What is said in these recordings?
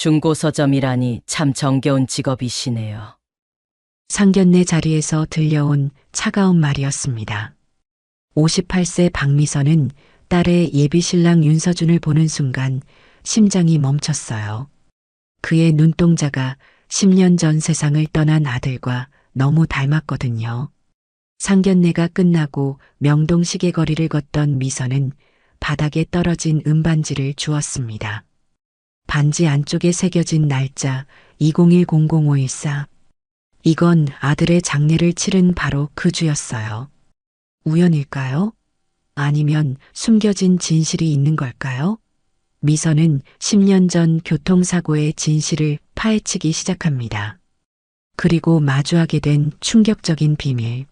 중고서점이라니 참 정겨운 직업이시네요. 상견례 자리에서 들려온 차가운 말이었습니다. 58세 박미선은 딸의 예비신랑 윤서준을 보는 순간 심장이 멈췄어요. 그의 눈동자가 10년 전 세상을 떠난 아들과 너무 닮았거든요. 상견례가 끝나고 명동 시계거리를 걷던 미선은 바닥에 떨어진 은반지를 주었습니다. 반지 안쪽에 새겨진 날짜 20100514. 이건 아들의 장례를 치른 바로 그 주였어요. 우연일까요? 아니면 숨겨진 진실이 있는 걸까요? 미선은 10년 전 교통사고의 진실을 파헤치기 시작합니다. 그리고 마주하게 된 충격적인 비밀.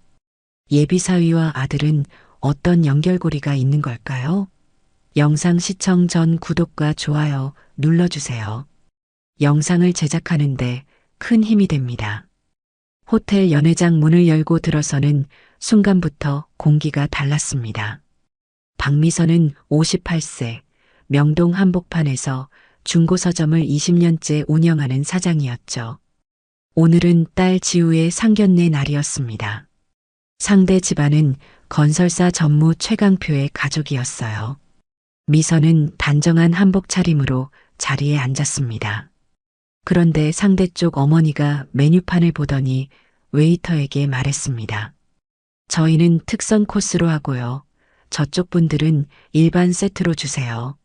예비사위와 아들은 어떤 연결고리가 있는 걸까요? 영상 시청 전 구독과 좋아요 눌러주세요. 영상을 제작하는데 큰 힘이 됩니다. 호텔 연회장 문을 열고 들어서는 순간부터 공기가 달랐습니다. 박미선은 58세, 명동 한복판에서 중고서점을 20년째 운영하는 사장이었죠. 오늘은 딸 지우의 상견례 날이었습니다. 상대 집안은 건설사 전무 최강표의 가족이었어요. 미선은 단정한 한복 차림으로 자리에 앉았습니다. 그런데 상대 쪽 어머니가 메뉴판을 보더니 웨이터에게 말했습니다. 저희는 특선 코스로 하고요. 저쪽 분들은 일반 세트로 주세요.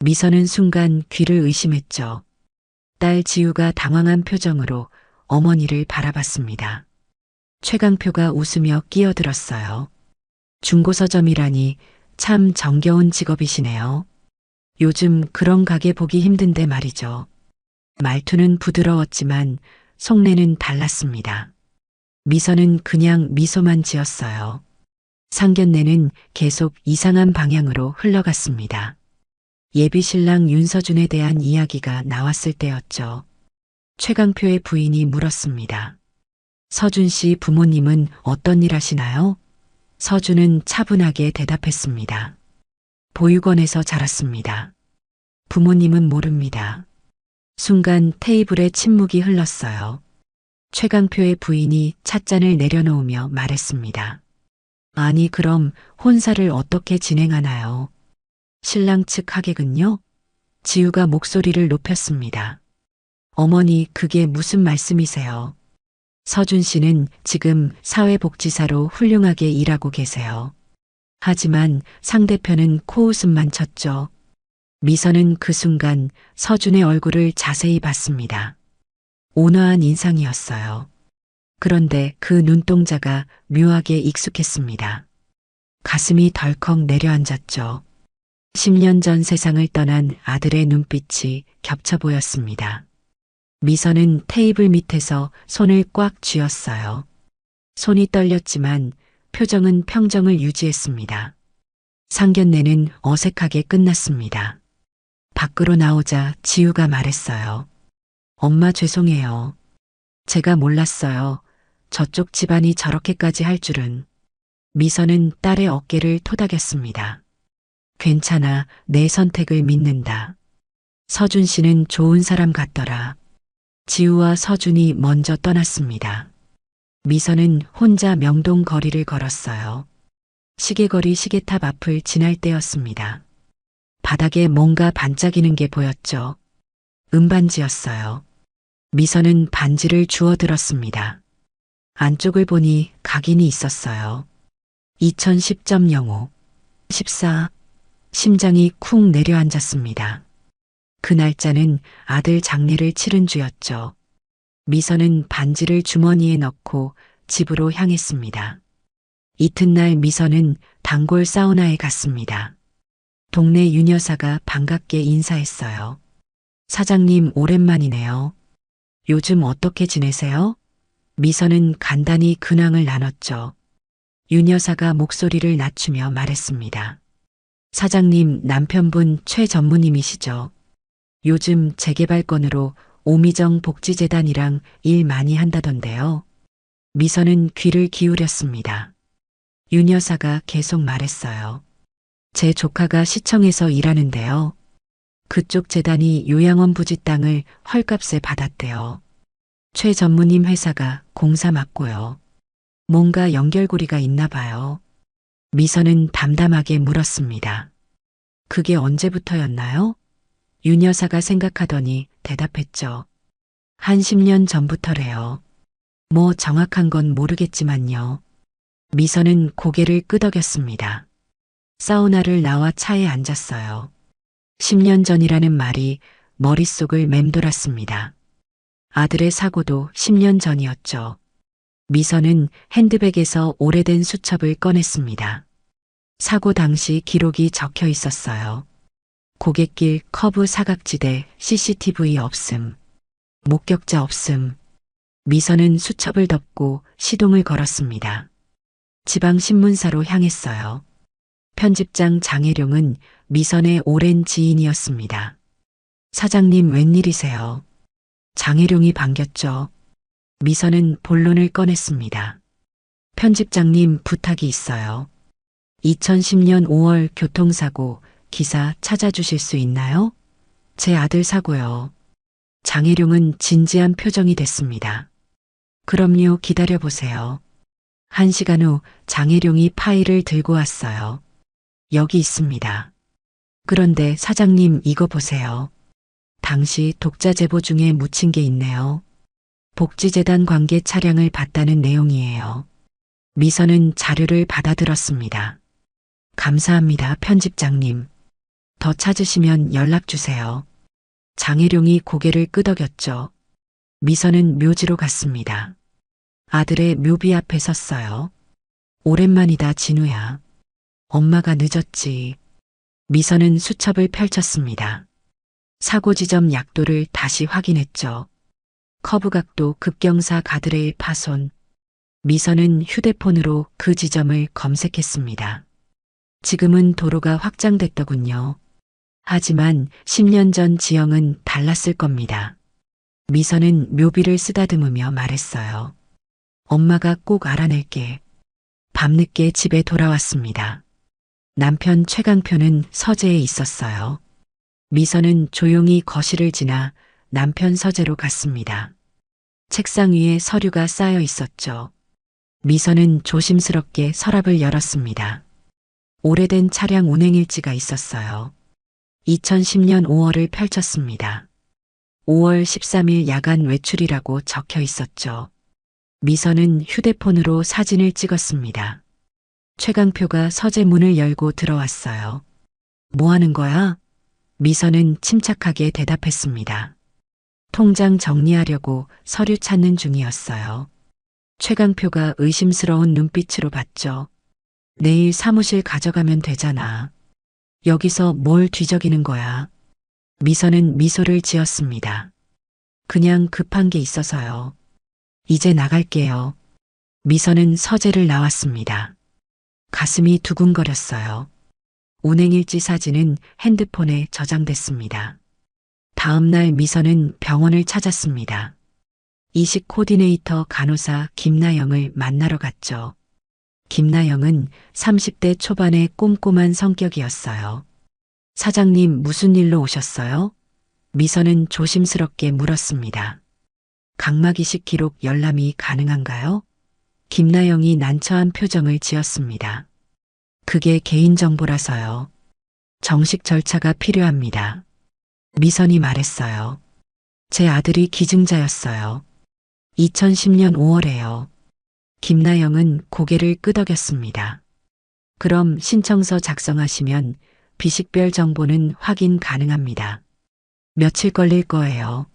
미선은 순간 귀를 의심했죠. 딸 지우가 당황한 표정으로 어머니를 바라봤습니다. 최강표가 웃으며 끼어들었어요. 중고서점이라니 참 정겨운 직업이시네요. 요즘 그런 가게 보기 힘든데 말이죠. 말투는 부드러웠지만 속내는 달랐습니다. 미선은 그냥 미소만 지었어요. 상견례는 계속 이상한 방향으로 흘러갔습니다. 예비신랑 윤서준에 대한 이야기가 나왔을 때였죠. 최강표의 부인이 물었습니다. 서준 씨 부모님은 어떤 일 하시나요? 서준은 차분하게 대답했습니다. 보육원에서 자랐습니다. 부모님은 모릅니다. 순간 테이블에 침묵이 흘렀어요. 최강표의 부인이 찻잔을 내려놓으며 말했습니다. 아니 그럼 혼사를 어떻게 진행하나요? 신랑 측 하객은요? 지우가 목소리를 높였습니다. 어머니 그게 무슨 말씀이세요? 서준 씨는 지금 사회복지사로 훌륭하게 일하고 계세요. 하지만 상대편은 코웃음만 쳤죠. 미선은 그 순간 서준의 얼굴을 자세히 봤습니다. 온화한 인상이었어요. 그런데 그 눈동자가 묘하게 익숙했습니다. 가슴이 덜컥 내려앉았죠. 10년 전 세상을 떠난 아들의 눈빛이 겹쳐 보였습니다. 미선은 테이블 밑에서 손을 꽉 쥐었어요. 손이 떨렸지만 표정은 평정을 유지했습니다. 상견례는 어색하게 끝났습니다. 밖으로 나오자 지우가 말했어요. 엄마 죄송해요. 제가 몰랐어요. 저쪽 집안이 저렇게까지 할 줄은. 미선은 딸의 어깨를 토닥였습니다. 괜찮아, 내 선택을 믿는다. 서준 씨는 좋은 사람 같더라. 지우와 서준이 먼저 떠났습니다. 미선은 혼자 명동 거리를 걸었어요. 시계거리 시계탑 앞을 지날 때였습니다. 바닥에 뭔가 반짝이는 게 보였죠. 은반지였어요. 미선은 반지를 주워들었습니다. 안쪽을 보니 각인이 있었어요. 2010.05 14. 심장이 쿵 내려앉았습니다. 그 날짜는 아들 장례를 치른 주였죠. 미선은 반지를 주머니에 넣고 집으로 향했습니다. 이튿날 미선은 단골 사우나에 갔습니다. 동네 윤 여사가 반갑게 인사했어요. 사장님 오랜만이네요. 요즘 어떻게 지내세요? 미선은 간단히 근황을 나눴죠. 윤 여사가 목소리를 낮추며 말했습니다. 사장님 남편분 최 전무님이시죠? 요즘 재개발 건으로 오미정 복지재단이랑 일 많이 한다던데요. 미선은 귀를 기울였습니다. 윤 여사가 계속 말했어요. 제 조카가 시청에서 일하는데요. 그쪽 재단이 요양원 부지 땅을 헐값에 받았대요. 최 전무님 회사가 공사 맞고요. 뭔가 연결고리가 있나 봐요. 미선은 담담하게 물었습니다. 그게 언제부터였나요? 윤 여사가 생각하더니 대답했죠. 한 10년 전부터래요. 뭐 정확한 건 모르겠지만요. 미선은 고개를 끄덕였습니다. 사우나를 나와 차에 앉았어요. 10년 전이라는 말이 머릿속을 맴돌았습니다. 아들의 사고도 10년 전이었죠. 미선은 핸드백에서 오래된 수첩을 꺼냈습니다. 사고 당시 기록이 적혀 있었어요. 고갯길 커브 사각지대 CCTV 없음. 목격자 없음. 미선은 수첩을 덮고 시동을 걸었습니다. 지방신문사로 향했어요. 편집장 장혜룡은 미선의 오랜 지인이었습니다. 사장님 웬일이세요? 장혜룡이 반겼죠. 미선은 본론을 꺼냈습니다. 편집장님 부탁이 있어요. 2010년 5월 교통사고 기사 찾아주실 수 있나요? 제 아들 사고요. 장혜룡은 진지한 표정이 됐습니다. 그럼요, 기다려보세요. 1시간 후 장혜룡이 파일을 들고 왔어요. 여기 있습니다. 그런데 사장님 이거 보세요. 당시 독자 제보 중에 묻힌 게 있네요. 복지재단 관계 차량을 봤다는 내용이에요. 미선은 자료를 받아들었습니다. 감사합니다, 편집장님. 더 찾으시면 연락 주세요. 장혜룡이 고개를 끄덕였죠. 미선은 묘지로 갔습니다. 아들의 묘비 앞에 섰어요. 오랜만이다, 진우야. 엄마가 늦었지. 미선은 수첩을 펼쳤습니다. 사고 지점 약도를 다시 확인했죠. 커브 각도 급경사 가드레일 파손. 미선은 휴대폰으로 그 지점을 검색했습니다. 지금은 도로가 확장됐더군요. 하지만 10년 전 지형은 달랐을 겁니다. 미선은 묘비를 쓰다듬으며 말했어요. 엄마가 꼭 알아낼게. 밤늦게 집에 돌아왔습니다. 남편 최강표는 서재에 있었어요. 미선은 조용히 거실을 지나 남편 서재로 갔습니다. 책상 위에 서류가 쌓여 있었죠. 미선은 조심스럽게 서랍을 열었습니다. 오래된 차량 운행일지가 있었어요. 2010년 5월을 펼쳤습니다. 5월 13일 야간 외출이라고 적혀 있었죠. 미선은 휴대폰으로 사진을 찍었습니다. 최강표가 서재 문을 열고 들어왔어요. 뭐 하는 거야? 미선은 침착하게 대답했습니다. 통장 정리하려고 서류 찾는 중이었어요. 최강표가 의심스러운 눈빛으로 봤죠. 내일 사무실 가져가면 되잖아. 여기서 뭘 뒤적이는 거야? 미선은 미소를 지었습니다. 그냥 급한 게 있어서요. 이제 나갈게요. 미선은 서재를 나왔습니다. 가슴이 두근거렸어요. 운행일지 사진은 핸드폰에 저장됐습니다. 다음 날 미선은 병원을 찾았습니다. 이식 코디네이터 간호사 김나영을 만나러 갔죠. 김나영은 30대 초반의 꼼꼼한 성격이었어요. 사장님 무슨 일로 오셨어요? 미선은 조심스럽게 물었습니다. 각막 이식 기록 열람이 가능한가요? 김나영이 난처한 표정을 지었습니다. 그게 개인정보라서요. 정식 절차가 필요합니다. 미선이 말했어요. 제 아들이 기증자였어요. 2010년 5월에요. 김나영은 고개를 끄덕였습니다. 그럼 신청서 작성하시면 비식별 정보는 확인 가능합니다. 며칠 걸릴 거예요.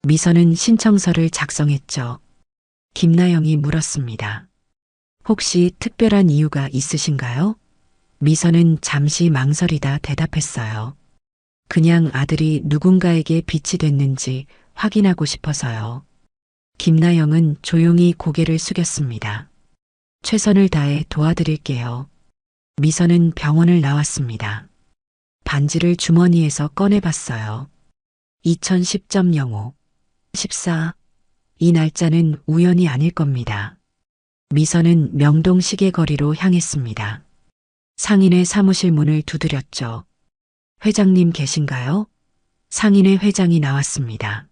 미선은 신청서를 작성했죠. 김나영이 물었습니다. 혹시 특별한 이유가 있으신가요? 미선은 잠시 망설이다 대답했어요. 그냥 아들이 누군가에게 빛이 됐는지 확인하고 싶어서요. 김나영은 조용히 고개를 숙였습니다. 최선을 다해 도와드릴게요. 미선은 병원을 나왔습니다. 반지를 주머니에서 꺼내봤어요. 2010.05 14. 이 날짜는 우연이 아닐 겁니다. 미선은 명동 시계거리로 향했습니다. 상인의 사무실 문을 두드렸죠. 회장님 계신가요? 상인회 회장이 나왔습니다.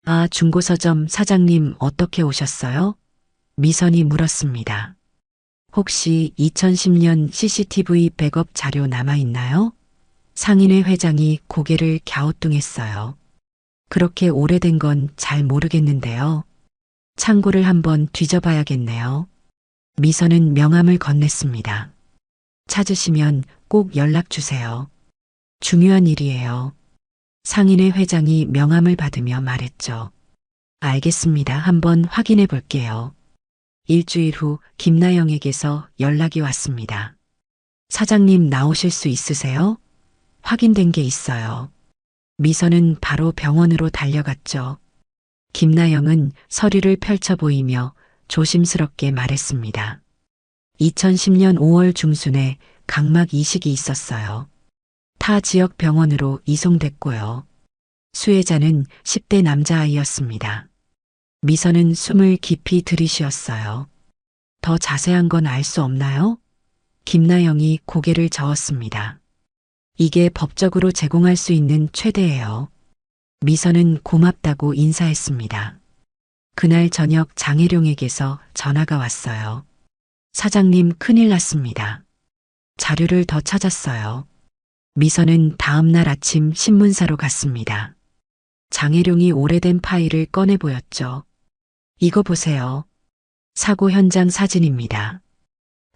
아, 중고서점 사장님 어떻게 오셨어요? 미선이 물었습니다. 혹시 2010년 CCTV 백업 자료 남아있나요? 상인회 회장이 고개를 갸우뚱했어요. 그렇게 오래된 건 잘 모르겠는데요. 창고를 한번 뒤져봐야겠네요. 미선은 명함을 건넸습니다. 찾으시면 꼭 연락 주세요. 중요한 일이에요. 상인회 회장이 명함을 받으며 말했죠. 알겠습니다. 한번 확인해 볼게요. 일주일 후 김나영에게서 연락이 왔습니다. 사장님 나오실 수 있으세요? 확인된 게 있어요. 미선은 바로 병원으로 달려갔죠. 김나영은 서류를 펼쳐 보이며 조심스럽게 말했습니다. 2010년 5월 중순에 각막 이식이 있었어요. 타 지역 병원으로 이송됐고요. 수혜자는 10대 남자아이였습니다. 미선은 숨을 깊이 들이쉬었어요. 더 자세한 건 알 수 없나요? 김나영이 고개를 저었습니다. 이게 법적으로 제공할 수 있는 최대예요. 미선은 고맙다고 인사했습니다. 그날 저녁 장혜룡에게서 전화가 왔어요. 사장님 큰일 났습니다. 자료를 더 찾았어요. 미선은 다음 날 아침 신문사로 갔습니다. 장혜룡이 오래된 파일을 꺼내 보였죠. 이거 보세요. 사고 현장 사진입니다.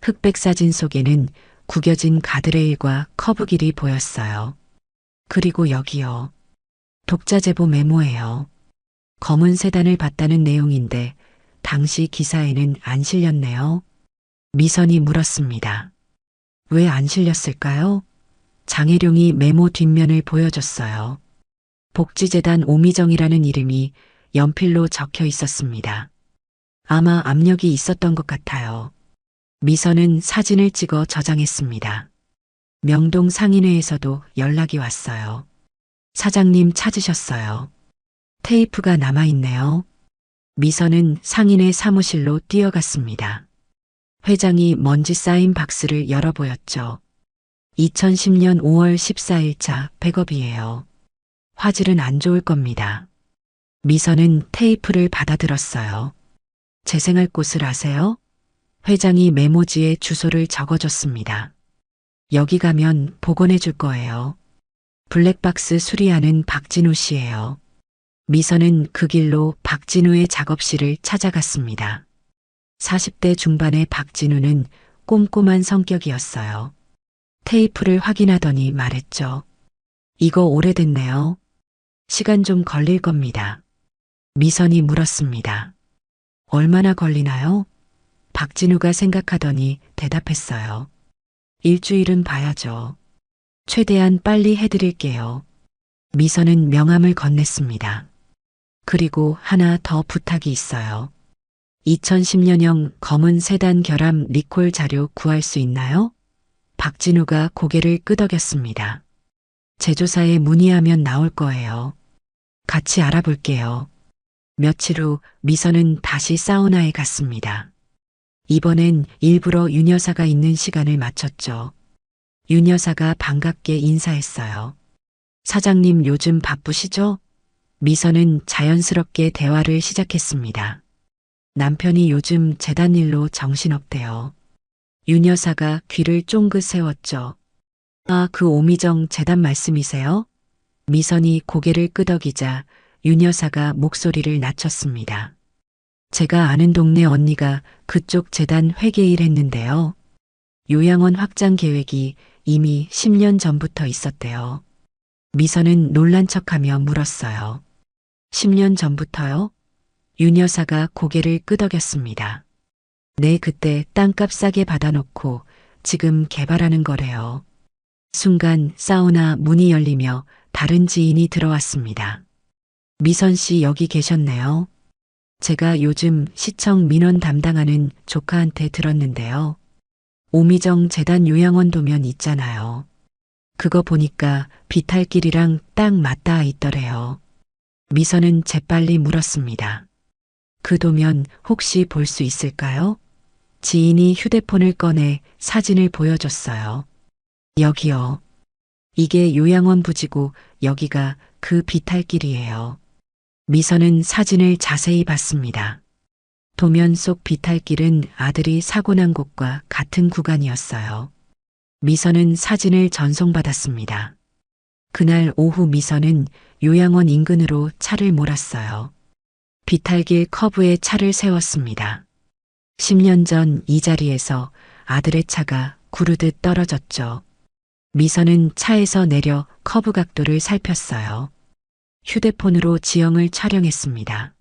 흑백 사진 속에는 구겨진 가드레일과 커브길이 보였어요. 그리고 여기요. 독자 제보 메모예요. 검은 세단을 봤다는 내용인데 당시 기사에는 안 실렸네요. 미선이 물었습니다. 왜 안 실렸을까요? 장혜룡이 메모 뒷면을 보여줬어요. 복지재단 오미정이라는 이름이 연필로 적혀 있었습니다. 아마 압력이 있었던 것 같아요. 미선은 사진을 찍어 저장했습니다. 명동 상인회에서도 연락이 왔어요. 사장님 찾으셨어요. 테이프가 남아있네요. 미선은 상인회 사무실로 뛰어갔습니다. 회장이 먼지 쌓인 박스를 열어보였죠. 2010년 5월 14일자 백업이에요. 화질은 안 좋을 겁니다. 미선은 테이프를 받아들었어요. 재생할 곳을 아세요? 회장이 메모지에 주소를 적어줬습니다. 여기 가면 복원해 줄 거예요. 블랙박스 수리하는 박진우 씨예요. 미선은 그 길로 박진우의 작업실을 찾아갔습니다. 40대 중반의 박진우는 꼼꼼한 성격이었어요. 테이프를 확인하더니 말했죠. 이거 오래됐네요. 시간 좀 걸릴 겁니다. 미선이 물었습니다. 얼마나 걸리나요? 박진우가 생각하더니 대답했어요. 일주일은 봐야죠. 최대한 빨리 해드릴게요. 미선은 명함을 건넸습니다. 그리고 하나 더 부탁이 있어요. 2010년형 검은 세단 결함 리콜 자료 구할 수 있나요? 박진우가 고개를 끄덕였습니다. 제조사에 문의하면 나올 거예요. 같이 알아볼게요. 며칠 후 미선은 다시 사우나에 갔습니다. 이번엔 일부러 윤 여사가 있는 시간을 맞췄죠. 윤 여사가 반갑게 인사했어요. 사장님 요즘 바쁘시죠? 미선은 자연스럽게 대화를 시작했습니다. 남편이 요즘 재단 일로 정신없대요. 윤 여사가 귀를 쫑긋 세웠죠. 아, 그 오미정 재단 말씀이세요? 미선이 고개를 끄덕이자 윤 여사가 목소리를 낮췄습니다. 제가 아는 동네 언니가 그쪽 재단 회계일 했는데요. 요양원 확장 계획이 이미 10년 전부터 있었대요. 미선은 놀란 척하며 물었어요. 10년 전부터요? 윤 여사가 고개를 끄덕였습니다. 네, 그때 땅값 싸게 받아놓고 지금 개발하는 거래요. 순간 사우나 문이 열리며 다른 지인이 들어왔습니다. 미선 씨 여기 계셨네요. 제가 요즘 시청 민원 담당하는 조카한테 들었는데요. 오미정 재단 요양원 도면 있잖아요. 그거 보니까 비탈길이랑 딱 맞닿아 있더래요. 미선은 재빨리 물었습니다. 그 도면 혹시 볼 수 있을까요? 지인이 휴대폰을 꺼내 사진을 보여줬어요. 여기요. 이게 요양원 부지고 여기가 그 비탈길이에요. 미선은 사진을 자세히 봤습니다. 도면 속 비탈길은 아들이 사고 난 곳과 같은 구간이었어요. 미선은 사진을 전송받았습니다. 그날 오후 미선은 요양원 인근으로 차를 몰았어요. 비탈길 커브에 차를 세웠습니다. 10년 전 이 자리에서 아들의 차가 구르듯 떨어졌죠. 미선은 차에서 내려 커브 각도를 살폈어요. 휴대폰으로 지형을 촬영했습니다.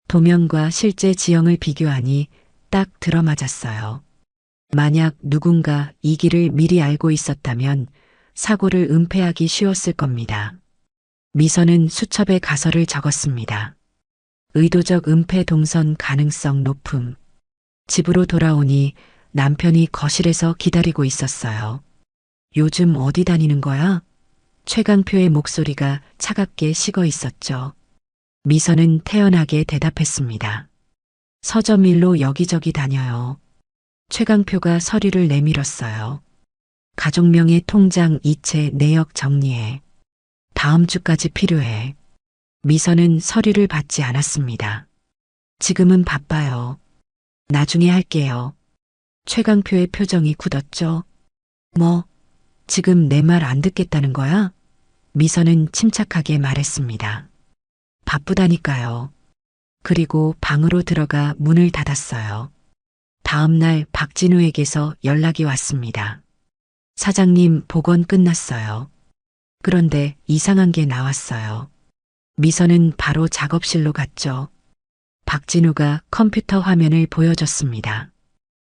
도면과 실제 지형을 비교하니 딱 들어맞았어요. 만약 누군가 이 길을 미리 알고 있었다면 사고를 은폐하기 쉬웠을 겁니다. 미선은 수첩에 가설을 적었습니다. 의도적 은폐 동선 가능성 높음. 집으로 돌아오니 남편이 거실에서 기다리고 있었어요. 요즘 어디 다니는 거야? 최강표의 목소리가 차갑게 식어 있었죠. 미선은 태연하게 대답했습니다. 서점 일로 여기저기 다녀요. 최강표가 서류를 내밀었어요. 가족명의 통장 이체 내역 정리해. 다음 주까지 필요해. 미선은 서류를 받지 않았습니다. 지금은 바빠요. 나중에 할게요. 최강표의 표정이 굳었죠. 뭐, 지금 내 말 안 듣겠다는 거야? 미선은 침착하게 말했습니다. 바쁘다니까요. 그리고 방으로 들어가 문을 닫았어요. 다음 날 박진우에게서 연락이 왔습니다. 사장님, 복원 끝났어요. 그런데 이상한 게 나왔어요. 미선은 바로 작업실로 갔죠. 박진우가 컴퓨터 화면을 보여줬습니다.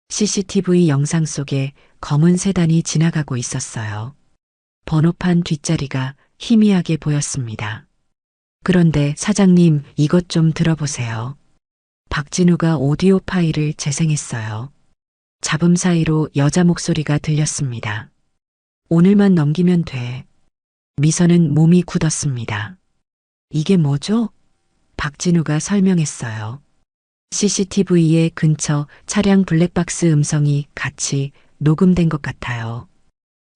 CCTV 영상 속에 검은 세단이 지나가고 있었어요. 번호판 뒷자리가 희미하게 보였습니다. 그런데 사장님, 이것 좀 들어보세요. 박진우가 오디오 파일을 재생했어요. 잡음 사이로 여자 목소리가 들렸습니다. 오늘만 넘기면 돼. 미선은 몸이 굳었습니다. 이게 뭐죠? 박진우가 설명했어요. CCTV의 근처 차량 블랙박스 음성이 같이 녹음된 것 같아요.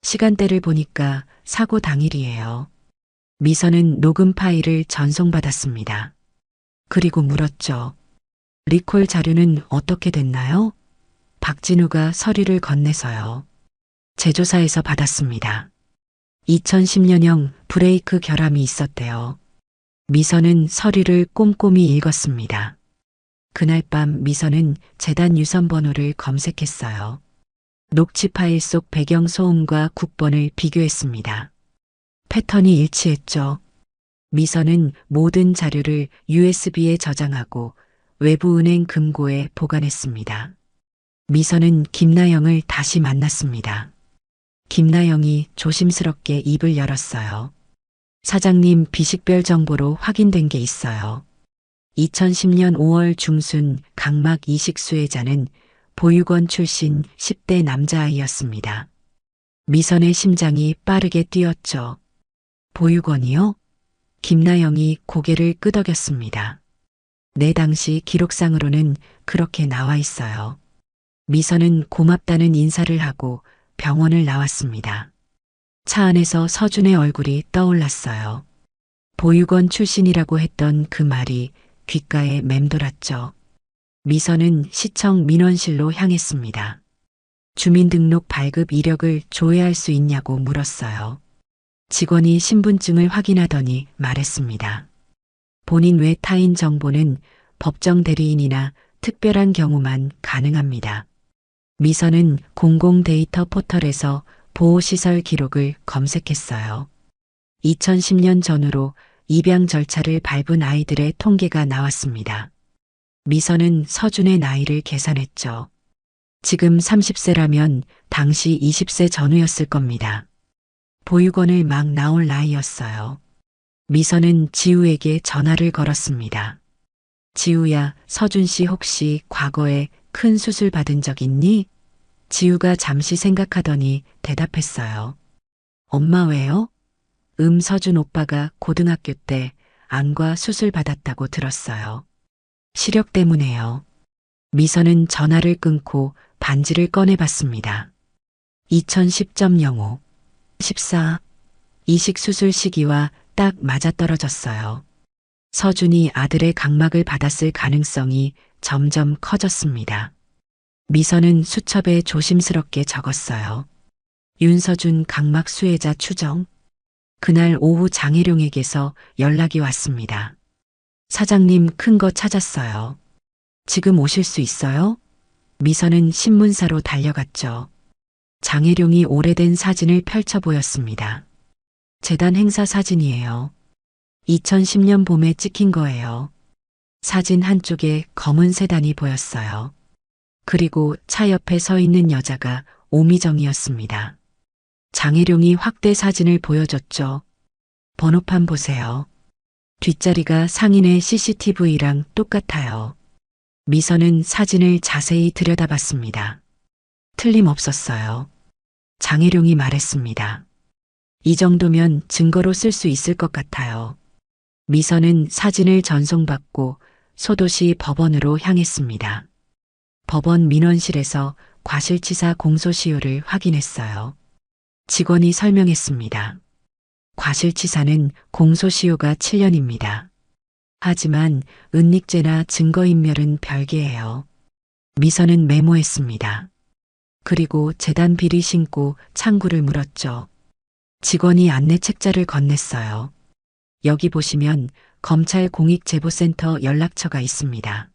시간대를 보니까 사고 당일이에요. 미선은 녹음 파일을 전송받았습니다. 그리고 물었죠. 리콜 자료는 어떻게 됐나요? 박진우가 서류를 건네서요. 제조사에서 받았습니다. 2010년형 브레이크 결함이 있었대요. 미선은 서류를 꼼꼼히 읽었습니다. 그날 밤 미선은 재단 유선 번호를 검색했어요. 녹취 파일 속 배경 소음과 국번을 비교했습니다. 패턴이 일치했죠. 미선은 모든 자료를 USB에 저장하고 외부 은행 금고에 보관했습니다. 미선은 김나영을 다시 만났습니다. 김나영이 조심스럽게 입을 열었어요. 사장님, 비식별 정보로 확인된 게 있어요. 2010년 5월 중순 각막 이식 수혜자는 보육원 출신 10대 남자아이였습니다. 미선의 심장이 빠르게 뛰었죠. 보육원이요? 김나영이 고개를 끄덕였습니다. 네, 당시 기록상으로는 그렇게 나와 있어요. 미선은 고맙다는 인사를 하고 병원을 나왔습니다. 차 안에서 서준의 얼굴이 떠올랐어요. 보육원 출신이라고 했던 그 말이 귓가에 맴돌았죠. 미선은 시청 민원실로 향했습니다. 주민등록 발급 이력을 조회할 수 있냐고 물었어요. 직원이 신분증을 확인하더니 말했습니다. 본인 외 타인 정보는 법정 대리인이나 특별한 경우만 가능합니다. 미선은 공공 데이터 포털에서 보호시설 기록을 검색했어요. 2010년 전후로 입양 절차를 밟은 아이들의 통계가 나왔습니다. 미선은 서준의 나이를 계산했죠. 지금 30세라면 당시 20세 전후였을 겁니다. 보육원을 막 나올 나이였어요. 미선은 지우에게 전화를 걸었습니다. 지우야, 서준 씨 혹시 과거에 큰 수술 받은 적 있니? 지우가 잠시 생각하더니 대답했어요. 엄마 왜요? 서준 오빠가 고등학교 때 안과 수술 받았다고 들었어요. 시력 때문에요. 미선은 전화를 끊고 반지를 꺼내봤습니다. 2010.05 14 이식 수술 시기와 딱 맞아떨어졌어요. 서준이 아들의 각막을 받았을 가능성이 점점 커졌습니다. 미선은 수첩에 조심스럽게 적었어요. 윤서준 각막 수혜자 추정. 그날 오후 장혜룡에게서 연락이 왔습니다. 사장님 큰 거 찾았어요. 지금 오실 수 있어요? 미선은 신문사로 달려갔죠. 장혜룡이 오래된 사진을 펼쳐 보였습니다. 재단 행사 사진이에요. 2010년 봄에 찍힌 거예요. 사진 한쪽에 검은 세단이 보였어요. 그리고 차 옆에 서 있는 여자가 오미정이었습니다. 장혜룡이 확대 사진을 보여줬죠. 번호판 보세요. 뒷자리가 상인의 CCTV랑 똑같아요. 미선은 사진을 자세히 들여다봤습니다. 틀림없었어요. 장혜룡이 말했습니다. 이 정도면 증거로 쓸 수 있을 것 같아요. 미선은 사진을 전송받고 소도시 법원으로 향했습니다. 법원 민원실에서 과실치사 공소시효를 확인했어요. 직원이 설명했습니다. 과실치사는 공소시효가 7년입니다. 하지만 은닉죄나 증거인멸은 별개예요. 미선은 메모했습니다. 그리고 재단 비리 신고 창구를 물었죠. 직원이 안내 책자를 건넸어요. 여기 보시면 검찰 공익제보센터 연락처가 있습니다.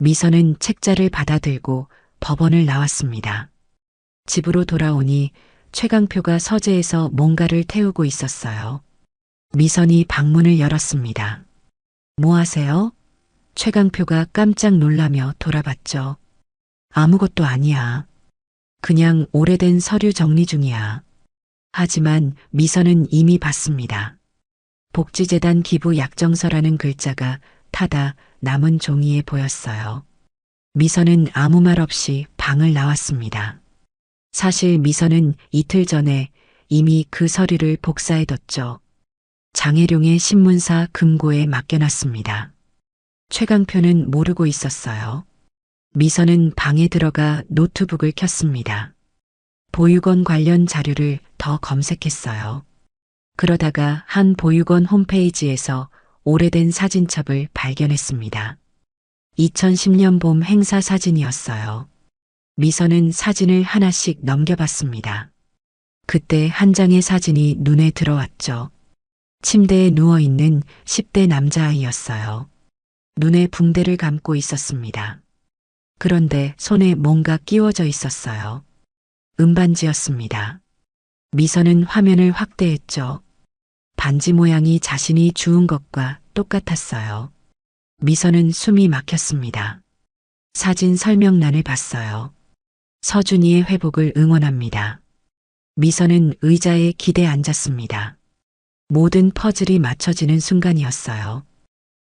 미선은 책자를 받아들고 법원을 나왔습니다. 집으로 돌아오니 최강표가 서재에서 뭔가를 태우고 있었어요. 미선이 방문을 열었습니다. 뭐 하세요? 최강표가 깜짝 놀라며 돌아봤죠. 아무것도 아니야. 그냥 오래된 서류 정리 중이야. 하지만 미선은 이미 봤습니다. 복지재단 기부 약정서라는 글자가 타다 남은 종이에 보였어요. 미선은 아무 말 없이 방을 나왔습니다. 사실 미선은 이틀 전에 이미 그 서류를 복사해뒀죠. 장혜룡의 신문사 금고에 맡겨놨습니다. 최강표는 모르고 있었어요. 미선은 방에 들어가 노트북을 켰습니다. 보육원 관련 자료를 더 검색했어요. 그러다가 한 보육원 홈페이지에서 오래된 사진첩을 발견했습니다. 2010년 봄 행사 사진이었어요. 미선은 사진을 하나씩 넘겨봤습니다. 그때 한 장의 사진이 눈에 들어왔죠. 침대에 누워있는 10대 남자아이였어요. 눈에 붕대를 감고 있었습니다. 그런데 손에 뭔가 끼워져 있었어요. 은반지였습니다. 미선은 화면을 확대했죠. 반지 모양이 자신이 주운 것과 똑같았어요. 미선은 숨이 막혔습니다. 사진 설명란을 봤어요. 서준이의 회복을 응원합니다. 미선은 의자에 기대 앉았습니다. 모든 퍼즐이 맞춰지는 순간이었어요.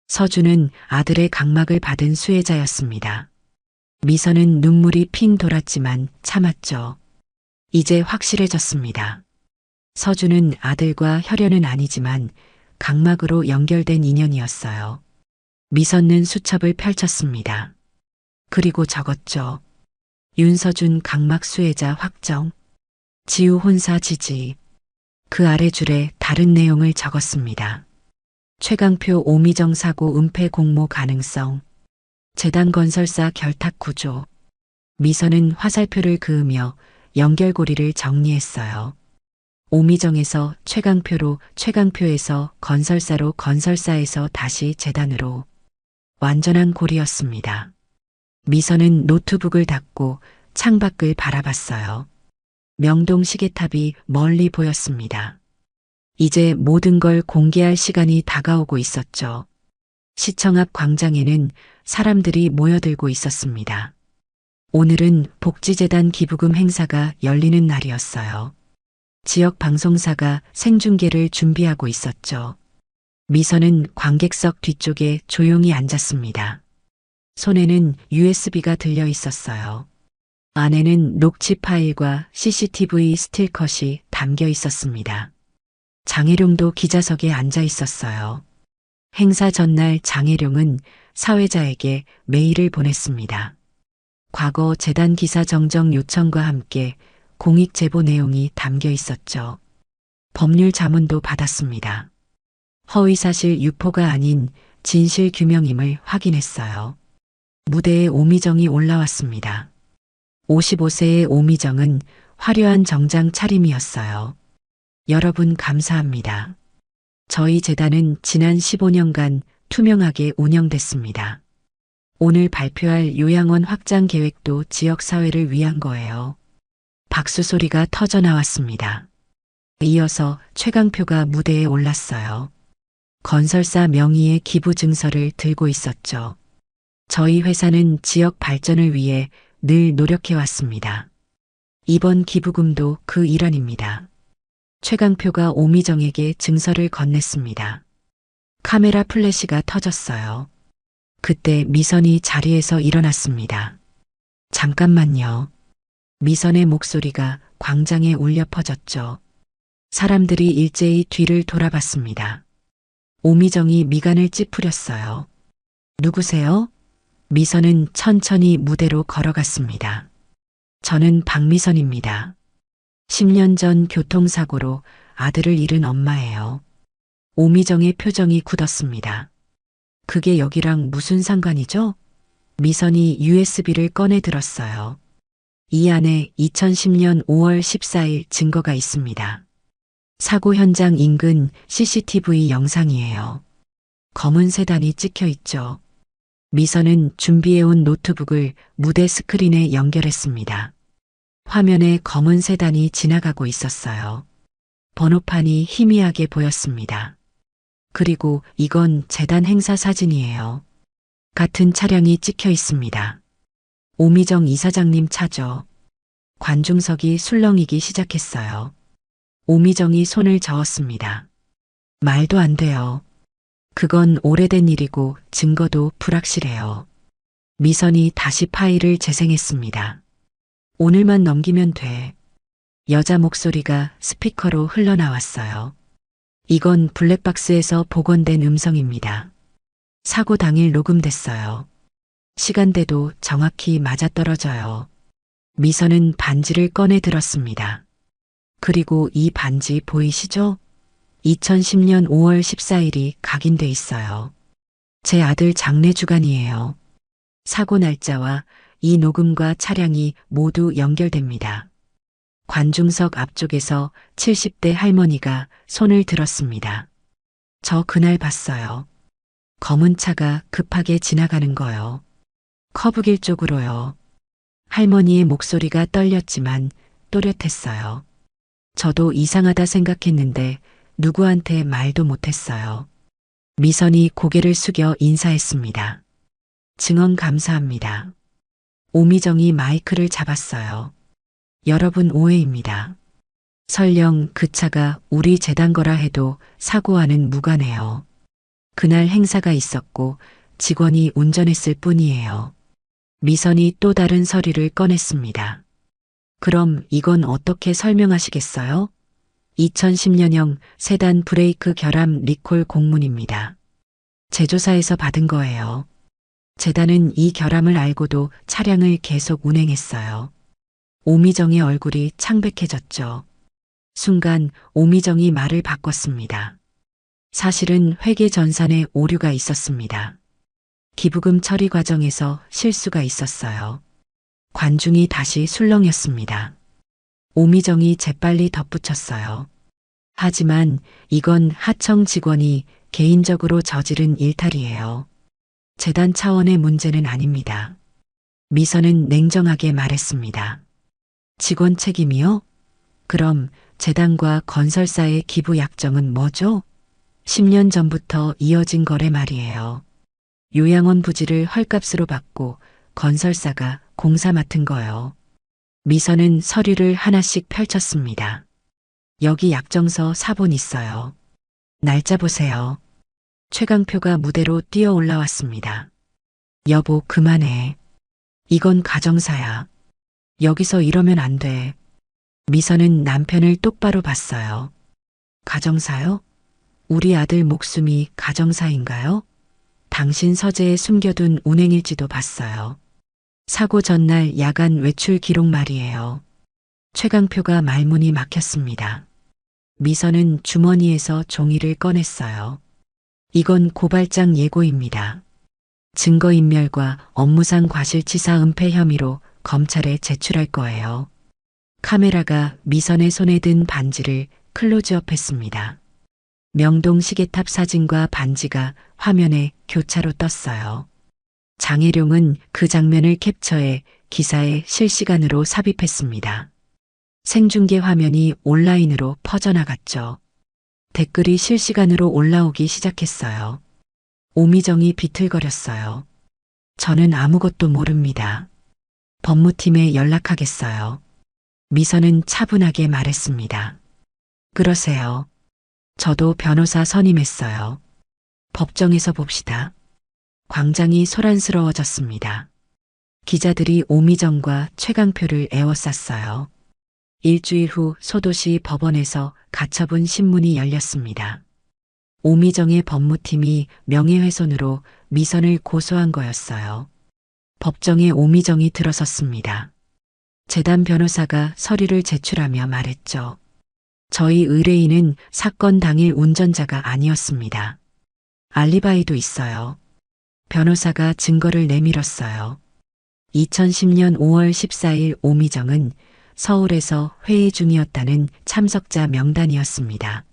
서준은 아들의 각막을 받은 수혜자였습니다. 미선은 눈물이 핑 돌았지만 참았죠. 이제 확실해졌습니다. 서준은 아들과 혈연은 아니지만 각막으로 연결된 인연이었어요. 미선은 수첩을 펼쳤습니다. 그리고 적었죠. 윤서준 각막 수혜자 확정. 지우 혼사 지지. 그 아래 줄에 다른 내용을 적었습니다. 최강표 오미정 사고 은폐 공모 가능성. 재단 건설사 결탁 구조. 미선은 화살표를 그으며 연결고리를 정리했어요. 오미정에서 최강표로, 최강표에서 건설사로, 건설사에서 다시 재단으로. 완전한 고리였습니다. 미선은 노트북을 닫고 창밖을 바라봤어요. 명동 시계탑이 멀리 보였습니다. 이제 모든 걸 공개할 시간이 다가오고 있었죠. 시청 앞 광장에는 사람들이 모여들고 있었습니다. 오늘은 복지재단 기부금 행사가 열리는 날이었어요. 지역 방송사가 생중계를 준비하고 있었죠. 미선은 관객석 뒤쪽에 조용히 앉았습니다. 손에는 USB가 들려 있었어요. 안에는 녹취 파일과 CCTV 스틸컷이 담겨 있었습니다. 장혜룡도 기자석에 앉아 있었어요. 행사 전날 장혜룡은 사회자에게 메일을 보냈습니다. 과거 재단 기사 정정 요청과 함께 공익 제보 내용이 담겨 있었죠. 법률 자문도 받았습니다. 허위사실 유포가 아닌 진실 규명임을 확인했어요. 무대에 오미정이 올라왔습니다. 55세의 오미정은 화려한 정장 차림이었어요. 여러분 감사합니다. 저희 재단은 지난 15년간 투명하게 운영됐습니다. 오늘 발표할 요양원 확장 계획도 지역사회를 위한 거예요. 박수 소리가 터져 나왔습니다. 이어서 최강표가 무대에 올랐어요. 건설사 명의의 기부 증서를 들고 있었죠. 저희 회사는 지역 발전을 위해 늘 노력해왔습니다. 이번 기부금도 그 일환입니다. 최강표가 오미정에게 증서를 건넸습니다. 카메라 플래시가 터졌어요. 그때 미선이 자리에서 일어났습니다. 잠깐만요. 미선의 목소리가 광장에 울려 퍼졌죠. 사람들이 일제히 뒤를 돌아봤습니다. 오미정이 미간을 찌푸렸어요. 누구세요? 미선은 천천히 무대로 걸어갔습니다. 저는 박미선입니다. 10년 전 교통사고로 아들을 잃은 엄마예요. 오미정의 표정이 굳었습니다. 그게 여기랑 무슨 상관이죠? 미선이 USB를 꺼내 들었어요. 이 안에 2010년 5월 14일 증거가 있습니다. 사고 현장 인근 CCTV 영상이에요. 검은 세단이 찍혀 있죠. 미선은 준비해온 노트북을 무대 스크린에 연결했습니다. 화면에 검은 세단이 지나가고 있었어요. 번호판이 희미하게 보였습니다. 그리고 이건 재단 행사 사진이에요. 같은 차량이 찍혀 있습니다. 오미정 이사장님 차죠. 관중석이 술렁이기 시작했어요. 오미정이 손을 저었습니다. 말도 안 돼요. 그건 오래된 일이고 증거도 불확실해요. 미선이 다시 파일을 재생했습니다. 오늘만 넘기면 돼. 여자 목소리가 스피커로 흘러나왔어요. 이건 블랙박스에서 복원된 음성입니다. 사고 당일 녹음됐어요. 시간대도 정확히 맞아떨어져요. 미선은 반지를 꺼내 들었습니다. 그리고 이 반지 보이시죠? 2010년 5월 14일이 각인돼 있어요. 제 아들 장례 주간이에요. 사고 날짜와 이 녹음과 차량이 모두 연결됩니다. 관중석 앞쪽에서 70대 할머니가 손을 들었습니다. 저 그날 봤어요. 검은 차가 급하게 지나가는 거요. 커브길 쪽으로요. 할머니의 목소리가 떨렸지만 또렷했어요. 저도 이상하다 생각했는데 누구한테 말도 못했어요. 미선이 고개를 숙여 인사했습니다. 증언 감사합니다. 오미정이 마이크를 잡았어요. 여러분 오해입니다. 설령 그 차가 우리 재단 거라 해도 사고와는 무관해요. 그날 행사가 있었고 직원이 운전했을 뿐이에요. 미선이 또 다른 서류를 꺼냈습니다. 그럼 이건 어떻게 설명하시겠어요? 2010년형 세단 브레이크 결함 리콜 공문입니다. 제조사에서 받은 거예요. 재단은 이 결함을 알고도 차량을 계속 운행했어요. 오미정의 얼굴이 창백해졌죠. 순간 오미정이 말을 바꿨습니다. 사실은 회계 전산에 오류가 있었습니다. 기부금 처리 과정에서 실수가 있었어요. 관중이 다시 술렁였습니다. 오미정이 재빨리 덧붙였어요. 하지만 이건 하청 직원이 개인적으로 저지른 일탈이에요. 재단 차원의 문제는 아닙니다. 미선은 냉정하게 말했습니다. 직원 책임이요? 그럼 재단과 건설사의 기부 약정은 뭐죠? 10년 전부터 이어진 거래 말이에요. 요양원 부지를 헐값으로 받고 건설사가 공사 맡은 거요. 미선은 서류를 하나씩 펼쳤습니다. 여기 약정서 사본 있어요. 날짜 보세요. 최강표가 무대로 뛰어 올라왔습니다. 여보, 그만해. 이건 가정사야. 여기서 이러면 안 돼. 미선은 남편을 똑바로 봤어요. 가정사요? 우리 아들 목숨이 가정사인가요? 당신 서재에 숨겨둔 운행일지도 봤어요. 사고 전날 야간 외출 기록 말이에요. 최강표가 말문이 막혔습니다. 미선은 주머니에서 종이를 꺼냈어요. 이건 고발장 예고입니다. 증거인멸과 업무상 과실치사 은폐 혐의로 검찰에 제출할 거예요. 카메라가 미선의 손에 든 반지를 클로즈업했습니다. 명동 시계탑 사진과 반지가 화면에 교차로 떴어요. 장혜룡은 그 장면을 캡처해 기사에 실시간으로 삽입했습니다. 생중계 화면이 온라인으로 퍼져나갔죠. 댓글이 실시간으로 올라오기 시작했어요. 오미정이 비틀거렸어요. 저는 아무것도 모릅니다. 법무팀에 연락하겠어요. 미선은 차분하게 말했습니다. 그러세요. 저도 변호사 선임했어요. 법정에서 봅시다. 광장이 소란스러워졌습니다. 기자들이 오미정과 최강표를 에워쌌어요. 일주일 후 소도시 법원에서 가처분 신문이 열렸습니다. 오미정의 법무팀이 명예훼손으로 미선을 고소한 거였어요. 법정에 오미정이 들어섰습니다. 재단 변호사가 서류를 제출하며 말했죠. 저희 의뢰인은 사건 당일 운전자가 아니었습니다. 알리바이도 있어요. 변호사가 증거를 내밀었어요. 2010년 5월 14일 오미정은 서울에서 회의 중이었다는 참석자 명단이었습니다.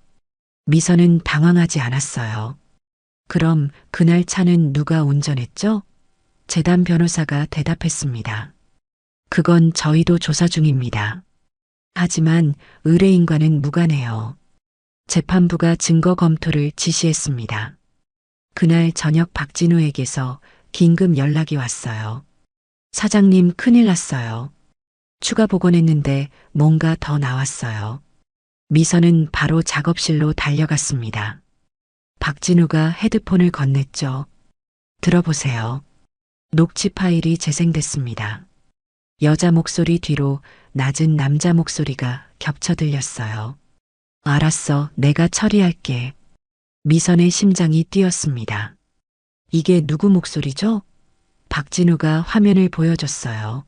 미선은 당황하지 않았어요. 그럼 그날 차는 누가 운전했죠? 재단 변호사가 대답했습니다. 그건 저희도 조사 중입니다. 하지만 의뢰인과는 무관해요. 재판부가 증거 검토를 지시했습니다. 그날 저녁 박진우에게서 긴급 연락이 왔어요. 사장님 큰일 났어요. 추가 복원했는데 뭔가 더 나왔어요. 미선은 바로 작업실로 달려갔습니다. 박진우가 헤드폰을 건넸죠. 들어보세요. 녹취 파일이 재생됐습니다. 여자 목소리 뒤로 낮은 남자 목소리가 겹쳐 들렸어요. 알았어, 내가 처리할게. 미선의 심장이 뛰었습니다. 이게 누구 목소리죠? 박진우가 화면을 보여줬어요.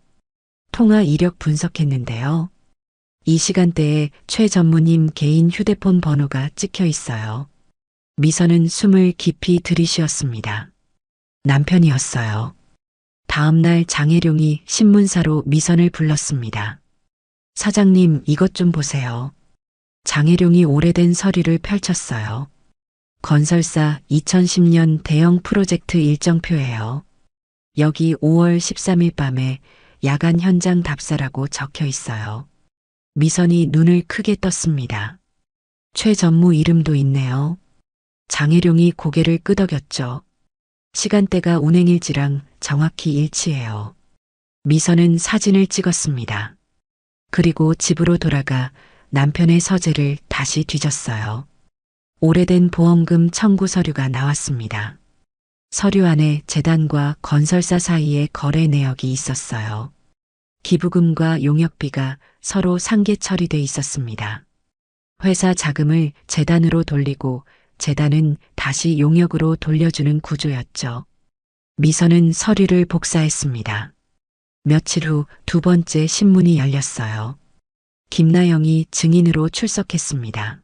통화 이력 분석했는데요. 이 시간대에 최 전무님 개인 휴대폰 번호가 찍혀 있어요. 미선은 숨을 깊이 들이쉬었습니다. 남편이었어요. 다음 날 장혜룡이 신문사로 미선을 불렀습니다. 사장님, 이것 좀 보세요. 장혜룡이 오래된 서류를 펼쳤어요. 건설사 2010년 대형 프로젝트 일정표예요. 여기 5월 13일 밤에 야간 현장 답사라고 적혀 있어요. 미선이 눈을 크게 떴습니다. 최 전무 이름도 있네요. 장혜룡이 고개를 끄덕였죠. 시간대가 운행일지랑 정확히 일치해요. 미선은 사진을 찍었습니다. 그리고 집으로 돌아가 남편의 서재를 다시 뒤졌어요. 오래된 보험금 청구 서류가 나왔습니다. 서류 안에 재단과 건설사 사이에 거래 내역이 있었어요. 기부금과 용역비가 서로 상계 처리돼 있었습니다. 회사 자금을 재단으로 돌리고 재단은 다시 용역으로 돌려주는 구조였죠. 미선은 서류를 복사했습니다. 며칠 후 두 번째 신문이 열렸어요. 김나영이 증인으로 출석했습니다.